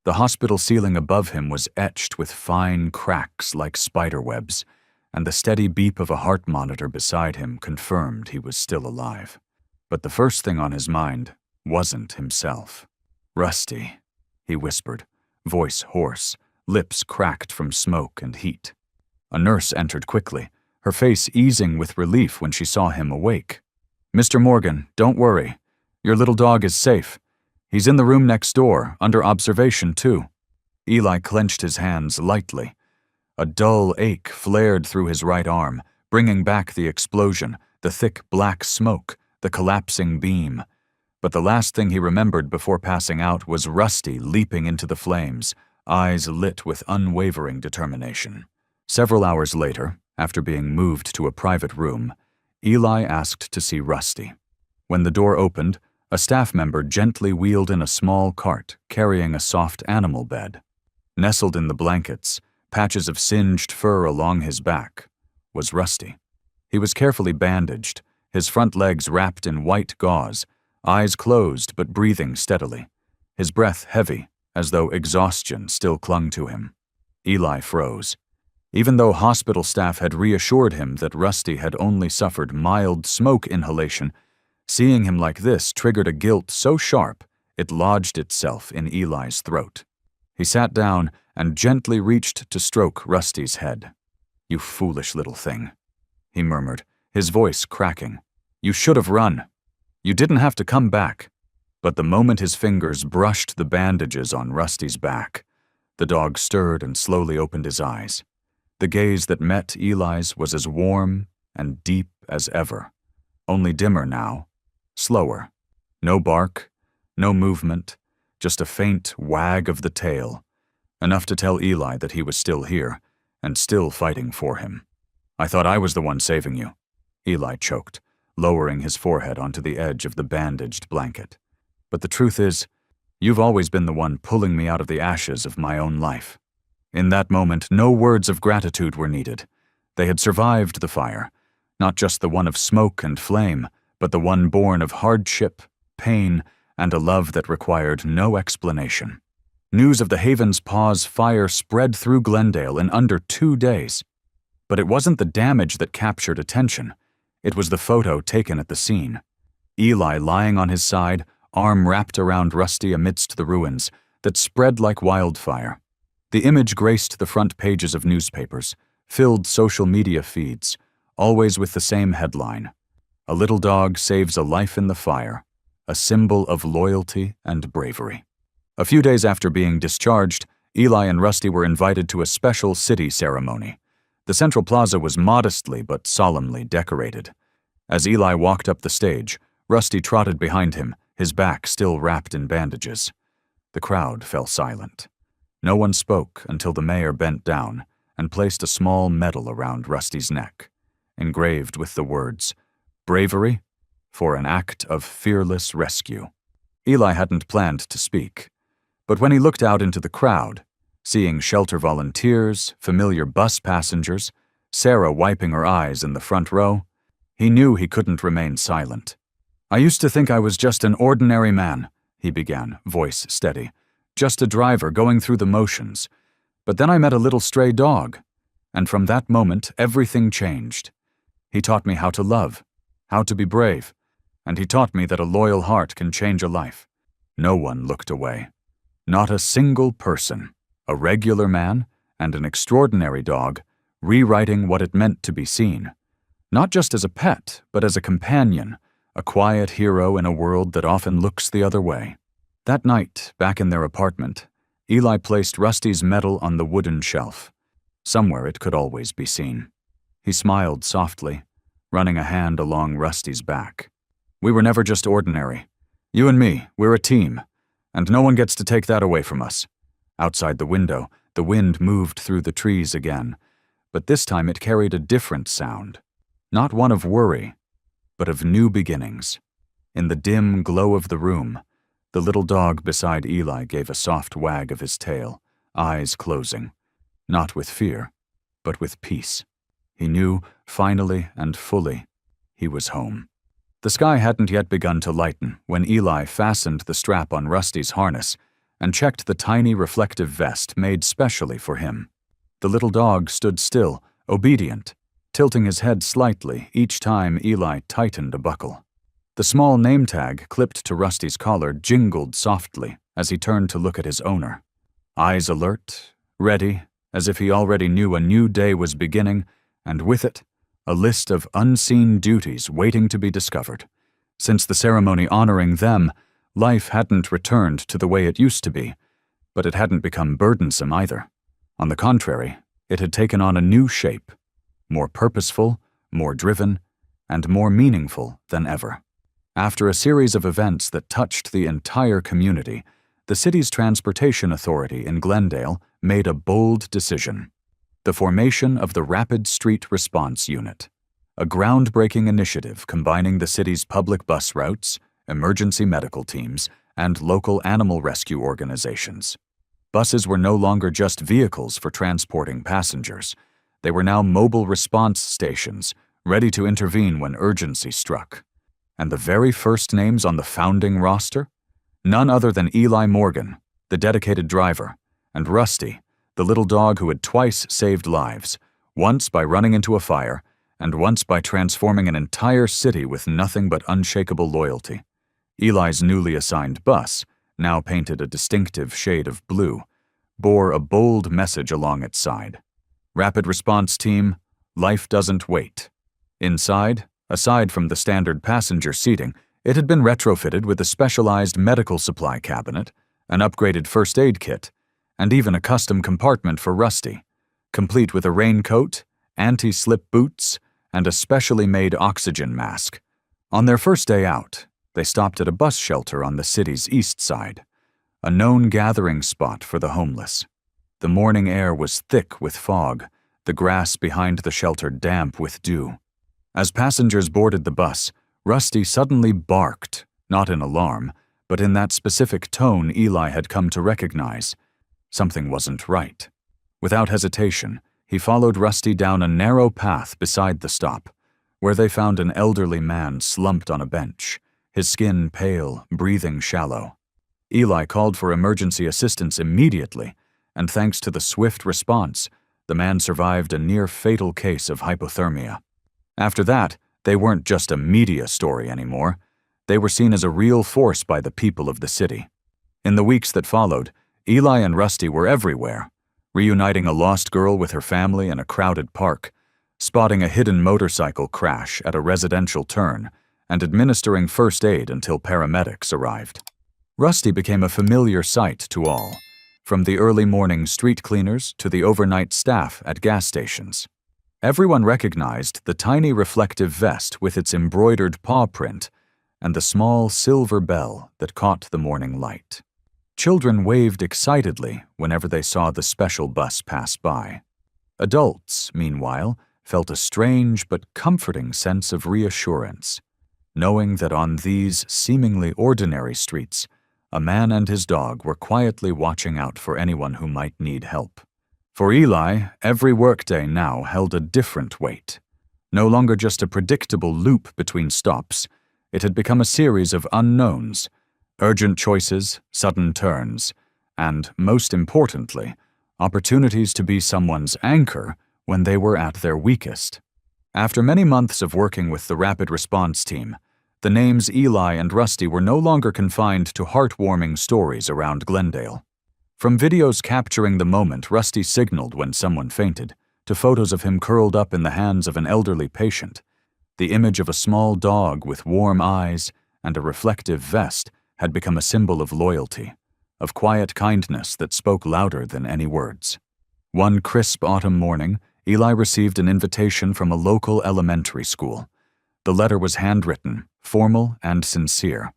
The hospital ceiling above him was etched with fine cracks like spiderwebs, and the steady beep of a heart monitor beside him confirmed he was still alive. But the first thing on his mind wasn't himself. "Rusty," he whispered, voice hoarse, lips cracked from smoke and heat. A nurse entered quickly, her face easing with relief when she saw him awake. "Mr. Morgan, don't worry. Your little dog is safe. He's in the room next door, under observation, too." Eli clenched his hands lightly. A dull ache flared through his right arm, bringing back the explosion, the thick black smoke, the collapsing beam. But the last thing he remembered before passing out was Rusty leaping into the flames, eyes lit with unwavering determination. Several hours later, after being moved to a private room, Eli asked to see Rusty. When the door opened, a staff member gently wheeled in a small cart carrying a soft animal bed. Nestled in the blankets, patches of singed fur along his back, was Rusty. He was carefully bandaged, his front legs wrapped in white gauze, eyes closed but breathing steadily, his breath heavy, as though exhaustion still clung to him. Eli froze. Even though hospital staff had reassured him that Rusty had only suffered mild smoke inhalation, seeing him like this triggered a guilt so sharp it lodged itself in Eli's throat. He sat down and gently reached to stroke Rusty's head. "You foolish little thing," he murmured, his voice cracking. "You should have run. You didn't have to come back." But the moment his fingers brushed the bandages on Rusty's back, the dog stirred and slowly opened his eyes. The gaze that met Eli's was as warm and deep as ever, only dimmer now, slower. No bark, no movement, just a faint wag of the tail, enough to tell Eli that he was still here and still fighting for him. "I thought I was the one saving you," Eli choked, lowering his forehead onto the edge of the bandaged blanket. "But the truth is, you've always been the one pulling me out of the ashes of my own life." In that moment, no words of gratitude were needed. They had survived the fire, not just the one of smoke and flame, but the one born of hardship, pain, and a love that required no explanation. News of the Haven's Paw's fire spread through Glendale in under 2 days. But it wasn't the damage that captured attention. It was the photo taken at the scene. Eli lying on his side, arm wrapped around Rusty amidst the ruins, that spread like wildfire. The image graced the front pages of newspapers, filled social media feeds, always with the same headline: "A little dog saves a life in the fire, a symbol of loyalty and bravery." A few days after being discharged, Eli and Rusty were invited to a special city ceremony. The central plaza was modestly but solemnly decorated. As Eli walked up the stage, Rusty trotted behind him, his back still wrapped in bandages. The crowd fell silent. No one spoke until the mayor bent down and placed a small medal around Rusty's neck, engraved with the words, "Bravery for an act of fearless rescue." Eli hadn't planned to speak, but when he looked out into the crowd, seeing shelter volunteers, familiar bus passengers, Sarah wiping her eyes in the front row, he knew he couldn't remain silent. "I used to think I was just an ordinary man," he began, voice steady, "just a driver going through the motions. But then I met a little stray dog, and from that moment everything changed. He taught me how to love, how to be brave, and he taught me that a loyal heart can change a life." No one looked away. Not a single person, a regular man and an extraordinary dog, rewriting what it meant to be seen. Not just as a pet, but as a companion, a quiet hero in a world that often looks the other way. That night, back in their apartment, Eli placed Rusty's medal on the wooden shelf. Somewhere it could always be seen. He smiled softly, running a hand along Rusty's back. "We were never just ordinary. You and me, we're a team, and no one gets to take that away from us." Outside the window, the wind moved through the trees again, but this time it carried a different sound. Not one of worry, but of new beginnings. In the dim glow of the room, the little dog beside Eli gave a soft wag of his tail, eyes closing. Not with fear, but with peace. He knew, finally and fully, he was home. The sky hadn't yet begun to lighten when Eli fastened the strap on Rusty's harness and checked the tiny reflective vest made specially for him. The little dog stood still, obedient, tilting his head slightly each time Eli tightened a buckle. The small name tag clipped to Rusty's collar jingled softly as he turned to look at his owner. Eyes alert, ready, as if he already knew a new day was beginning, and with it, a list of unseen duties waiting to be discovered. Since the ceremony honoring them, life hadn't returned to the way it used to be, but it hadn't become burdensome either. On the contrary, it had taken on a new shape, more purposeful, more driven, and more meaningful than ever. After a series of events that touched the entire community, the city's transportation authority in Glendale made a bold decision: the formation of the Rapid Street Response Unit, a groundbreaking initiative combining the city's public bus routes, emergency medical teams, and local animal rescue organizations. Buses were no longer just vehicles for transporting passengers. They were now mobile response stations, ready to intervene when urgency struck. And the very first names on the founding roster? None other than Eli Morgan, the dedicated driver, and Rusty, the little dog who had twice saved lives, once by running into a fire, and once by transforming an entire city with nothing but unshakable loyalty. Eli's newly assigned bus, now painted a distinctive shade of blue, bore a bold message along its side. Rapid Response Team, life doesn't wait. Inside, aside from the standard passenger seating, it had been retrofitted with a specialized medical supply cabinet, an upgraded first aid kit, and even a custom compartment for Rusty, complete with a raincoat, anti-slip boots, and a specially made oxygen mask. On their first day out, they stopped at a bus shelter on the city's east side, a known gathering spot for the homeless. The morning air was thick with fog, the grass behind the shelter damp with dew. As passengers boarded the bus, Rusty suddenly barked, not in alarm, but in that specific tone Eli had come to recognize. Something wasn't right. Without hesitation, he followed Rusty down a narrow path beside the stop, where they found an elderly man slumped on a bench, his skin pale, breathing shallow. Eli called for emergency assistance immediately, and thanks to the swift response, the man survived a near-fatal case of hypothermia. After that, they weren't just a media story anymore. They were seen as a real force by the people of the city. In the weeks that followed, Eli and Rusty were everywhere, reuniting a lost girl with her family in a crowded park, spotting a hidden motorcycle crash at a residential turn, and administering first aid until paramedics arrived. Rusty became a familiar sight to all, from the early morning street cleaners to the overnight staff at gas stations. Everyone recognized the tiny reflective vest with its embroidered paw print and the small silver bell that caught the morning light. Children waved excitedly whenever they saw the special bus pass by. Adults, meanwhile, felt a strange but comforting sense of reassurance, knowing that on these seemingly ordinary streets, a man and his dog were quietly watching out for anyone who might need help. For Eli, every workday now held a different weight. No longer just a predictable loop between stops, it had become a series of unknowns, urgent choices, sudden turns, and, most importantly, opportunities to be someone's anchor when they were at their weakest. After many months of working with the rapid response team, the names Eli and Rusty were no longer confined to heartwarming stories around Glendale. From videos capturing the moment Rusty signaled when someone fainted, to photos of him curled up in the hands of an elderly patient, the image of a small dog with warm eyes and a reflective vest had become a symbol of loyalty, of quiet kindness that spoke louder than any words. One crisp autumn morning, Eli received an invitation from a local elementary school. The letter was handwritten, formal and sincere.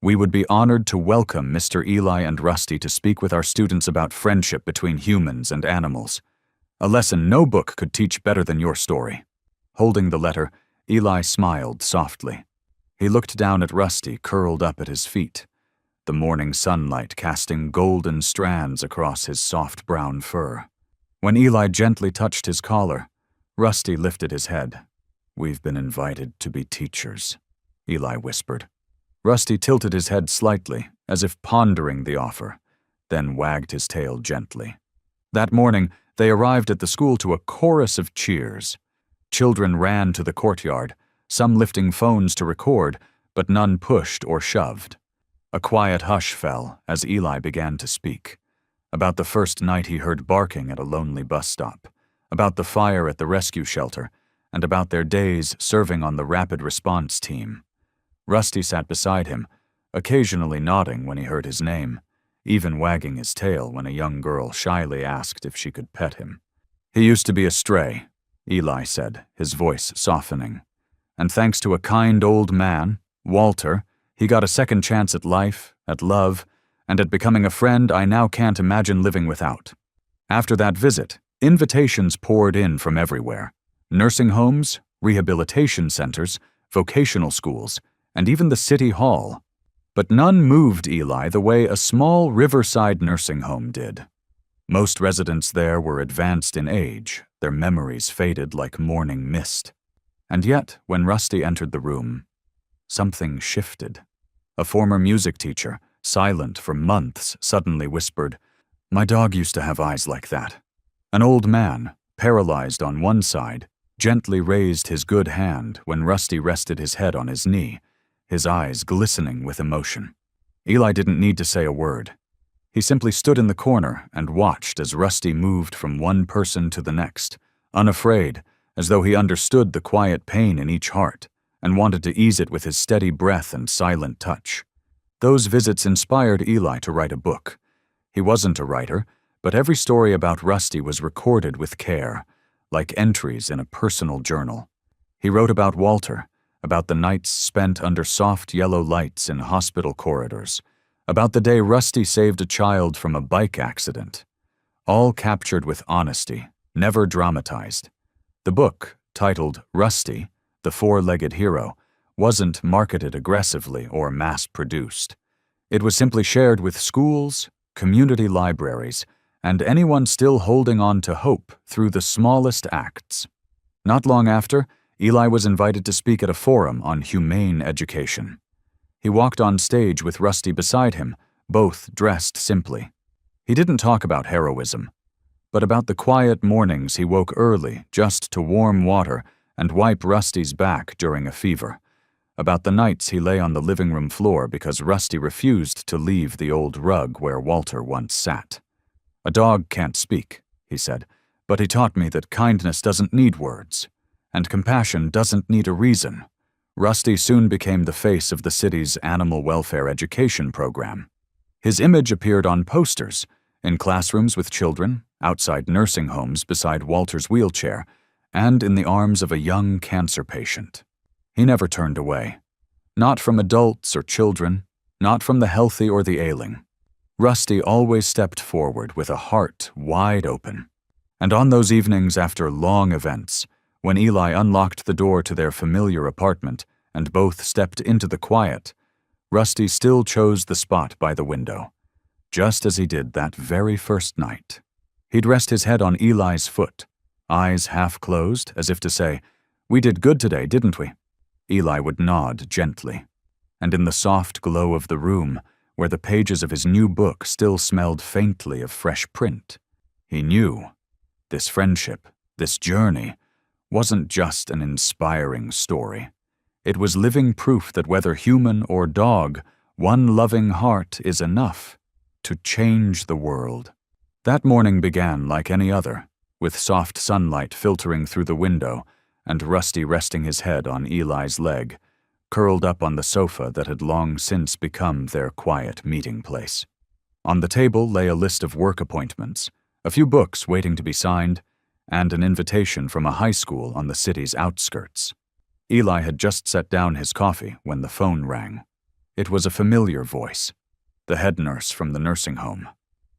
"We would be honored to welcome Mr. Eli and Rusty to speak with our students about friendship between humans and animals. A lesson no book could teach better than your story." Holding the letter, Eli smiled softly. He looked down at Rusty curled up at his feet, the morning sunlight casting golden strands across his soft brown fur. When Eli gently touched his collar, Rusty lifted his head. "We've been invited to be teachers," Eli whispered. Rusty tilted his head slightly, as if pondering the offer, then wagged his tail gently. That morning, they arrived at the school to a chorus of cheers. Children ran to the courtyard, some lifting phones to record, but none pushed or shoved. A quiet hush fell as Eli began to speak. About the first night he heard barking at a lonely bus stop, about the fire at the rescue shelter, and about their days serving on the rapid response team. Rusty sat beside him, occasionally nodding when he heard his name, even wagging his tail when a young girl shyly asked if she could pet him. "He used to be a stray," Eli said, his voice softening. "And thanks to a kind old man, Walter, he got a second chance at life, at love, and at becoming a friend I now can't imagine living without." After that visit, invitations poured in from everywhere. Nursing homes, rehabilitation centers, vocational schools, and even the city hall. But none moved Eli the way a small riverside nursing home did. Most residents there were advanced in age, their memories faded like morning mist. And yet, when Rusty entered the room, something shifted. A former music teacher, silent for months, suddenly whispered, "My dog used to have eyes like that." An old man, paralyzed on one side, gently raised his good hand when Rusty rested his head on his knee, his eyes glistening with emotion. Eli didn't need to say a word. He simply stood in the corner and watched as Rusty moved from one person to the next, unafraid, as though he understood the quiet pain in each heart and wanted to ease it with his steady breath and silent touch. Those visits inspired Eli to write a book. He wasn't a writer, but every story about Rusty was recorded with care, like entries in a personal journal. He wrote about Walter, about the nights spent under soft yellow lights in hospital corridors, about the day Rusty saved a child from a bike accident. All captured with honesty, never dramatized. The book, titled Rusty, the Four-Legged Hero, wasn't marketed aggressively or mass-produced. It was simply shared with schools, community libraries, and anyone still holding on to hope through the smallest acts. Not long after, Eli was invited to speak at a forum on humane education. He walked on stage with Rusty beside him, both dressed simply. He didn't talk about heroism, But about the quiet mornings he woke early just to warm water and wipe Rusty's back during a fever. About the nights he lay on the living room floor because Rusty refused to leave the old rug where Walter once sat. "A dog can't speak," he said, "but he taught me that kindness doesn't need words, and compassion doesn't need a reason." Rusty soon became the face of the city's animal welfare education program. His image appeared on posters, in classrooms with children, outside nursing homes beside Walter's wheelchair, and in the arms of a young cancer patient. He never turned away. Not from adults or children, not from the healthy or the ailing. Rusty always stepped forward with a heart wide open. And on those evenings after long events, when Eli unlocked the door to their familiar apartment and both stepped into the quiet, Rusty still chose the spot by the window, just as he did that very first night. He'd rest his head on Eli's foot, eyes half closed, as if to say, "We did good today, didn't we?" Eli would nod gently. And in the soft glow of the room, where the pages of his new book still smelled faintly of fresh print, he knew this friendship, this journey, wasn't just an inspiring story. It was living proof that whether human or dog, one loving heart is enough to change the world. That morning began like any other, with soft sunlight filtering through the window and Rusty resting his head on Eli's leg, curled up on the sofa that had long since become their quiet meeting place. On the table lay a list of work appointments, a few books waiting to be signed, and an invitation from a high school on the city's outskirts. Eli had just set down his coffee when the phone rang. It was a familiar voice, the head nurse from the nursing home.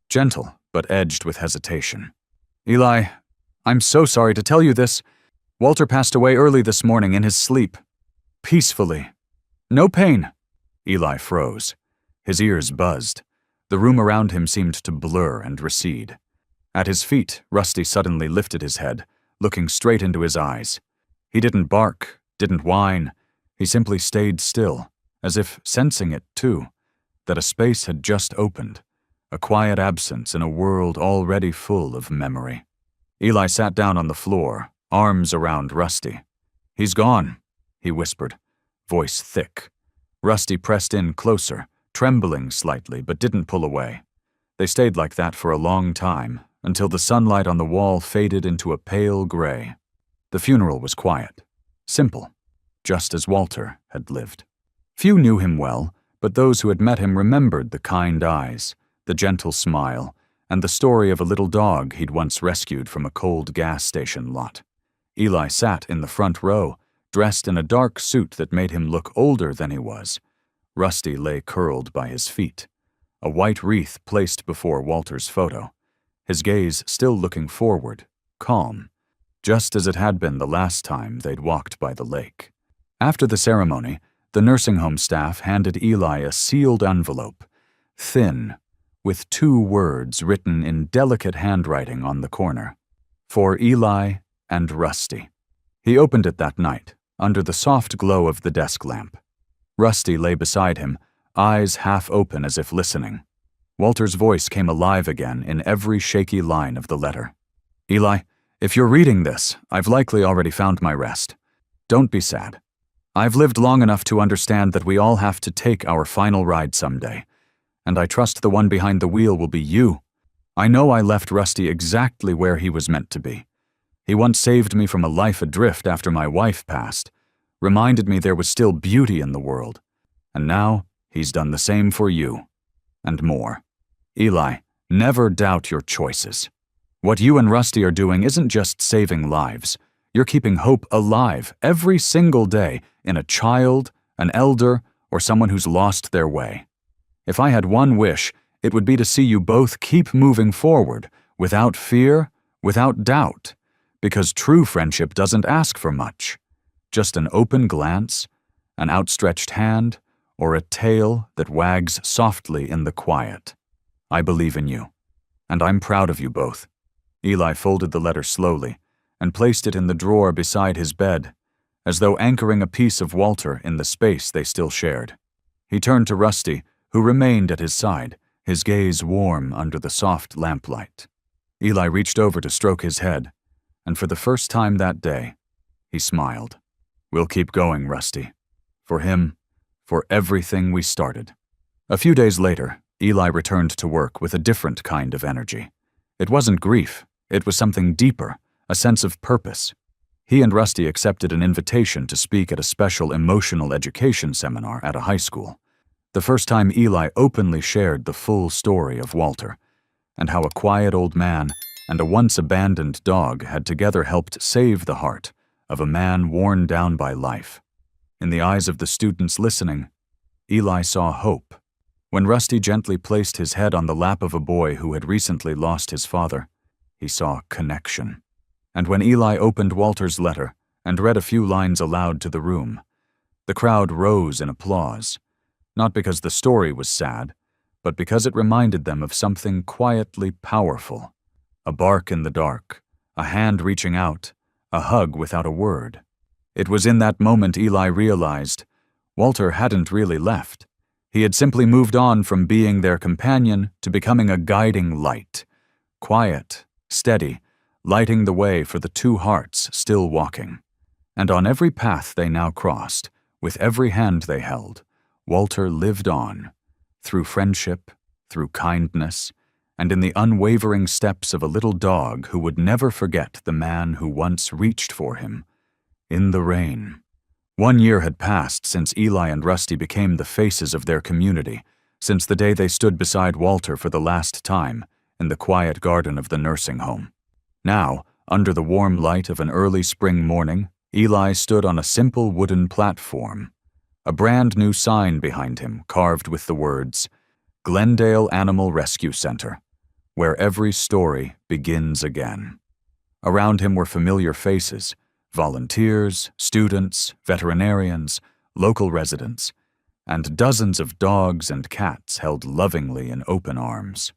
Gentle, but edged with hesitation. "Eli, I'm so sorry to tell you this. Walter passed away early this morning in his sleep. Peacefully. No pain." Eli froze. His ears buzzed. The room around him seemed to blur and recede. At his feet, Rusty suddenly lifted his head, looking straight into his eyes. He didn't bark, didn't whine. He simply stayed still, as if sensing it, too, that a space had just opened, a quiet absence in a world already full of memory. Eli sat down on the floor, arms around Rusty. "He's gone," he whispered, voice thick. Rusty pressed in closer, trembling slightly, but didn't pull away. They stayed like that for a long time, until the sunlight on the wall faded into a pale gray. The funeral was quiet, simple, just as Walter had lived. Few knew him well, but those who had met him remembered the kind eyes, the gentle smile, and the story of a little dog he'd once rescued from a cold gas station lot. Eli sat in the front row, dressed in a dark suit that made him look older than he was. Rusty lay curled by his feet, a white wreath placed before Walter's photo, his gaze still looking forward, calm, just as it had been the last time they'd walked by the lake. After the ceremony, the nursing home staff handed Eli a sealed envelope, thin, with 2 words written in delicate handwriting on the corner. For Eli and Rusty. He opened it that night, under the soft glow of the desk lamp. Rusty lay beside him, eyes half open as if listening. Walter's voice came alive again in every shaky line of the letter. "Eli, if you're reading this, I've likely already found my rest. Don't be sad. I've lived long enough to understand that we all have to take our final ride someday, and I trust the one behind the wheel will be you. I know I left Rusty exactly where he was meant to be. He once saved me from a life adrift after my wife passed, reminded me there was still beauty in the world, and now he's done the same for you, and more. Eli, never doubt your choices. What you and Rusty are doing isn't just saving lives. You're keeping hope alive every single day in a child, an elder, or someone who's lost their way. If I had one wish, it would be to see you both keep moving forward, without fear, without doubt, because true friendship doesn't ask for much. Just an open glance, an outstretched hand, or a tail that wags softly in the quiet. I believe in you, and I'm proud of you both." Eli folded the letter slowly and placed it in the drawer beside his bed, as though anchoring a piece of Walter in the space they still shared. He turned to Rusty, who remained at his side, his gaze warm under the soft lamplight. Eli reached over to stroke his head, and for the first time that day, he smiled. "We'll keep going, Rusty. For him, for everything we started." A few days later, Eli returned to work with a different kind of energy. It wasn't grief, it was something deeper, a sense of purpose. He and Rusty accepted an invitation to speak at a special emotional education seminar at a high school. The first time Eli openly shared the full story of Walter, and how a quiet old man and a once-abandoned dog had together helped save the heart of a man worn down by life. In the eyes of the students listening, Eli saw hope. When Rusty gently placed his head on the lap of a boy who had recently lost his father, he saw connection. And when Eli opened Walter's letter and read a few lines aloud to the room, the crowd rose in applause, not because the story was sad, but because it reminded them of something quietly powerful. A bark in the dark, a hand reaching out, a hug without a word. It was in that moment Eli realized Walter hadn't really left. He had simply moved on from being their companion to becoming a guiding light, quiet, steady, lighting the way for the two hearts still walking. And on every path they now crossed, with every hand they held, Walter lived on, through friendship, through kindness, and in the unwavering steps of a little dog who would never forget the man who once reached for him, in the rain. 1 year had passed since Eli and Rusty became the faces of their community, since the day they stood beside Walter for the last time in the quiet garden of the nursing home. Now, under the warm light of an early spring morning, Eli stood on a simple wooden platform. A brand new sign behind him carved with the words, "Glendale Animal Rescue Center, where every story begins again." Around him were familiar faces, volunteers, students, veterinarians, local residents, and dozens of dogs and cats held lovingly in open arms.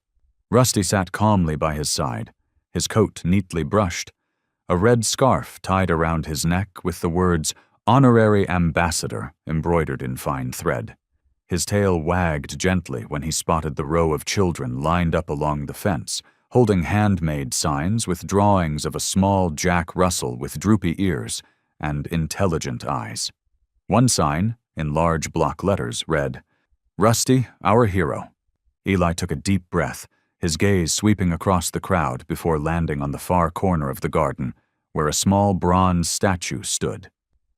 Rusty sat calmly by his side, his coat neatly brushed, a red scarf tied around his neck with the words "Honorary Ambassador" embroidered in fine thread. His tail wagged gently when he spotted the row of children lined up along the fence, holding handmade signs with drawings of a small Jack Russell with droopy ears and intelligent eyes. One sign, in large block letters, read, "Rusty, our hero." Eli took a deep breath, his gaze sweeping across the crowd before landing on the far corner of the garden, where a small bronze statue stood.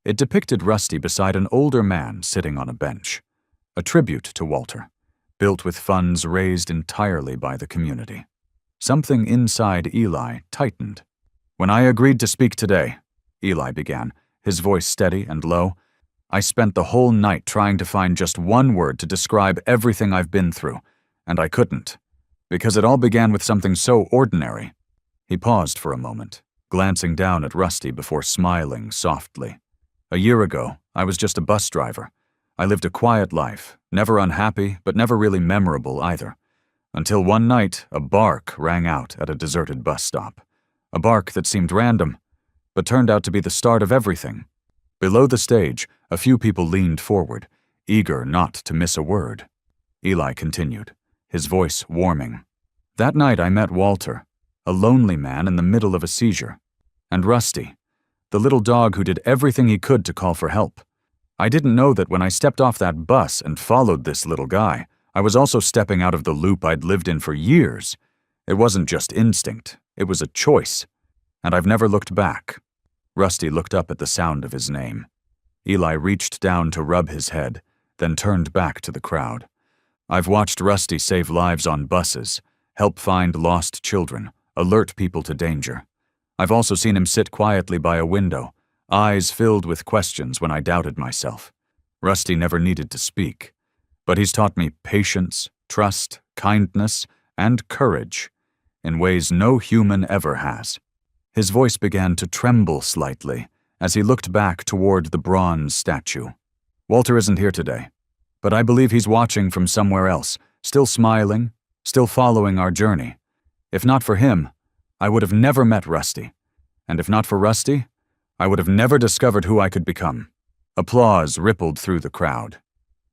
It depicted Rusty beside an older man sitting on a bench, a tribute to Walter, built with funds raised entirely by the community. Something inside Eli tightened. "When I agreed to speak today," Eli began, his voice steady and low, "I spent the whole night trying to find just one word to describe everything I've been through, and I couldn't, because it all began with something so ordinary." He paused for a moment, glancing down at Rusty before smiling softly. "A year ago, I was just a bus driver. I lived a quiet life, never unhappy, but never really memorable either. Until one night, a bark rang out at a deserted bus stop. A bark that seemed random, but turned out to be the start of everything." Below the stage, a few people leaned forward, eager not to miss a word. Eli continued, his voice warming. "That night I met Walter, a lonely man in the middle of a seizure, and Rusty, the little dog who did everything he could to call for help. I didn't know that when I stepped off that bus and followed this little guy, I was also stepping out of the loop I'd lived in for years. It wasn't just instinct, it was a choice, and I've never looked back." Rusty looked up at the sound of his name. Eli reached down to rub his head, then turned back to the crowd. "I've watched Rusty save lives on buses, help find lost children, alert people to danger. I've also seen him sit quietly by a window, eyes filled with questions when I doubted myself. Rusty never needed to speak, but he's taught me patience, trust, kindness, and courage in ways no human ever has." His voice began to tremble slightly as he looked back toward the bronze statue. "Walter isn't here today, but I believe he's watching from somewhere else, still smiling, still following our journey. If not for him, I would have never met Rusty, and if not for Rusty, I would have never discovered who I could become." Applause rippled through the crowd,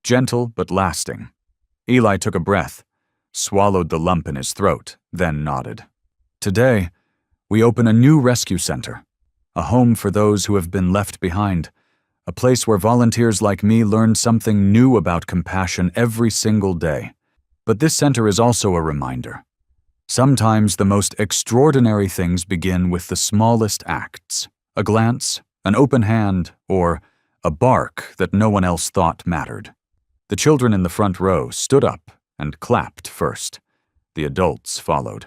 gentle but lasting. Eli took a breath, swallowed the lump in his throat, then nodded. Today, we open a new rescue center, a home for those who have been left behind, a place where volunteers like me learn something new about compassion every single day. But this center is also a reminder. Sometimes the most extraordinary things begin with the smallest acts, a glance, an open hand, or a bark that no one else thought mattered. The children in the front row stood up and clapped first. The adults followed.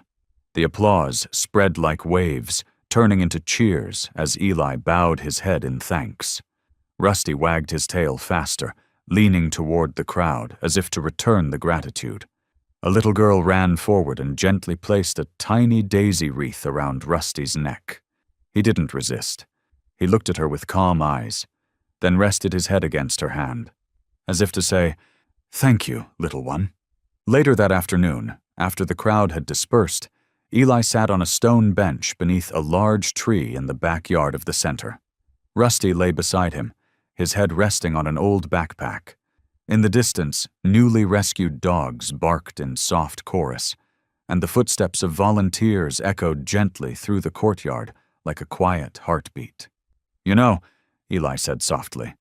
The applause spread like waves, turning into cheers as Eli bowed his head in thanks. Rusty wagged his tail faster, leaning toward the crowd as if to return the gratitude. A little girl ran forward and gently placed a tiny daisy wreath around Rusty's neck. He didn't resist. He looked at her with calm eyes, then rested his head against her hand, as if to say, "Thank you, little one." Later that afternoon, after the crowd had dispersed, Eli sat on a stone bench beneath a large tree in the backyard of the center. Rusty lay beside him, his head resting on an old backpack. In the distance, newly rescued dogs barked in soft chorus, and the footsteps of volunteers echoed gently through the courtyard like a quiet heartbeat. "You know," Eli said softly,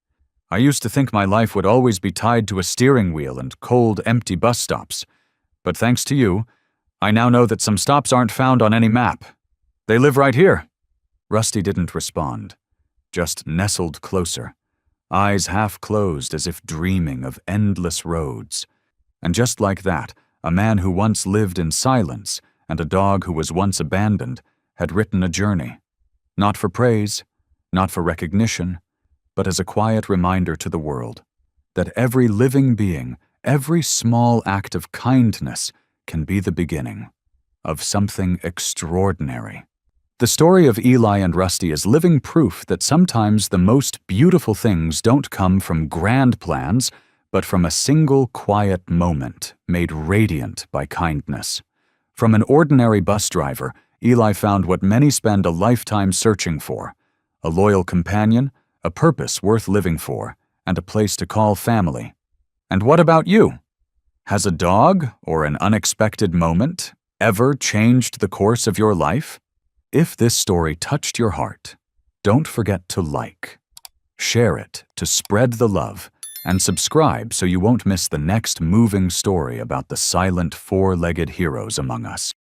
"I used to think my life would always be tied to a steering wheel and cold, empty bus stops. But thanks to you, I now know that some stops aren't found on any map. They live right here." Rusty didn't respond, just nestled closer, eyes half closed as if dreaming of endless roads. And just like that, a man who once lived in silence and a dog who was once abandoned had written a journey. Not for praise, not for recognition, but as a quiet reminder to the world that every living being, every small act of kindness can be the beginning of something extraordinary. The story of Eli and Rusty is living proof that sometimes the most beautiful things don't come from grand plans, but from a single quiet moment made radiant by kindness. From an ordinary bus driver, Eli found what many spend a lifetime searching for: a loyal companion, a purpose worth living for, and a place to call family. And what about you? Has a dog or an unexpected moment ever changed the course of your life? If this story touched your heart, don't forget to like, share it to spread the love, and subscribe so you won't miss the next moving story about the silent four-legged heroes among us.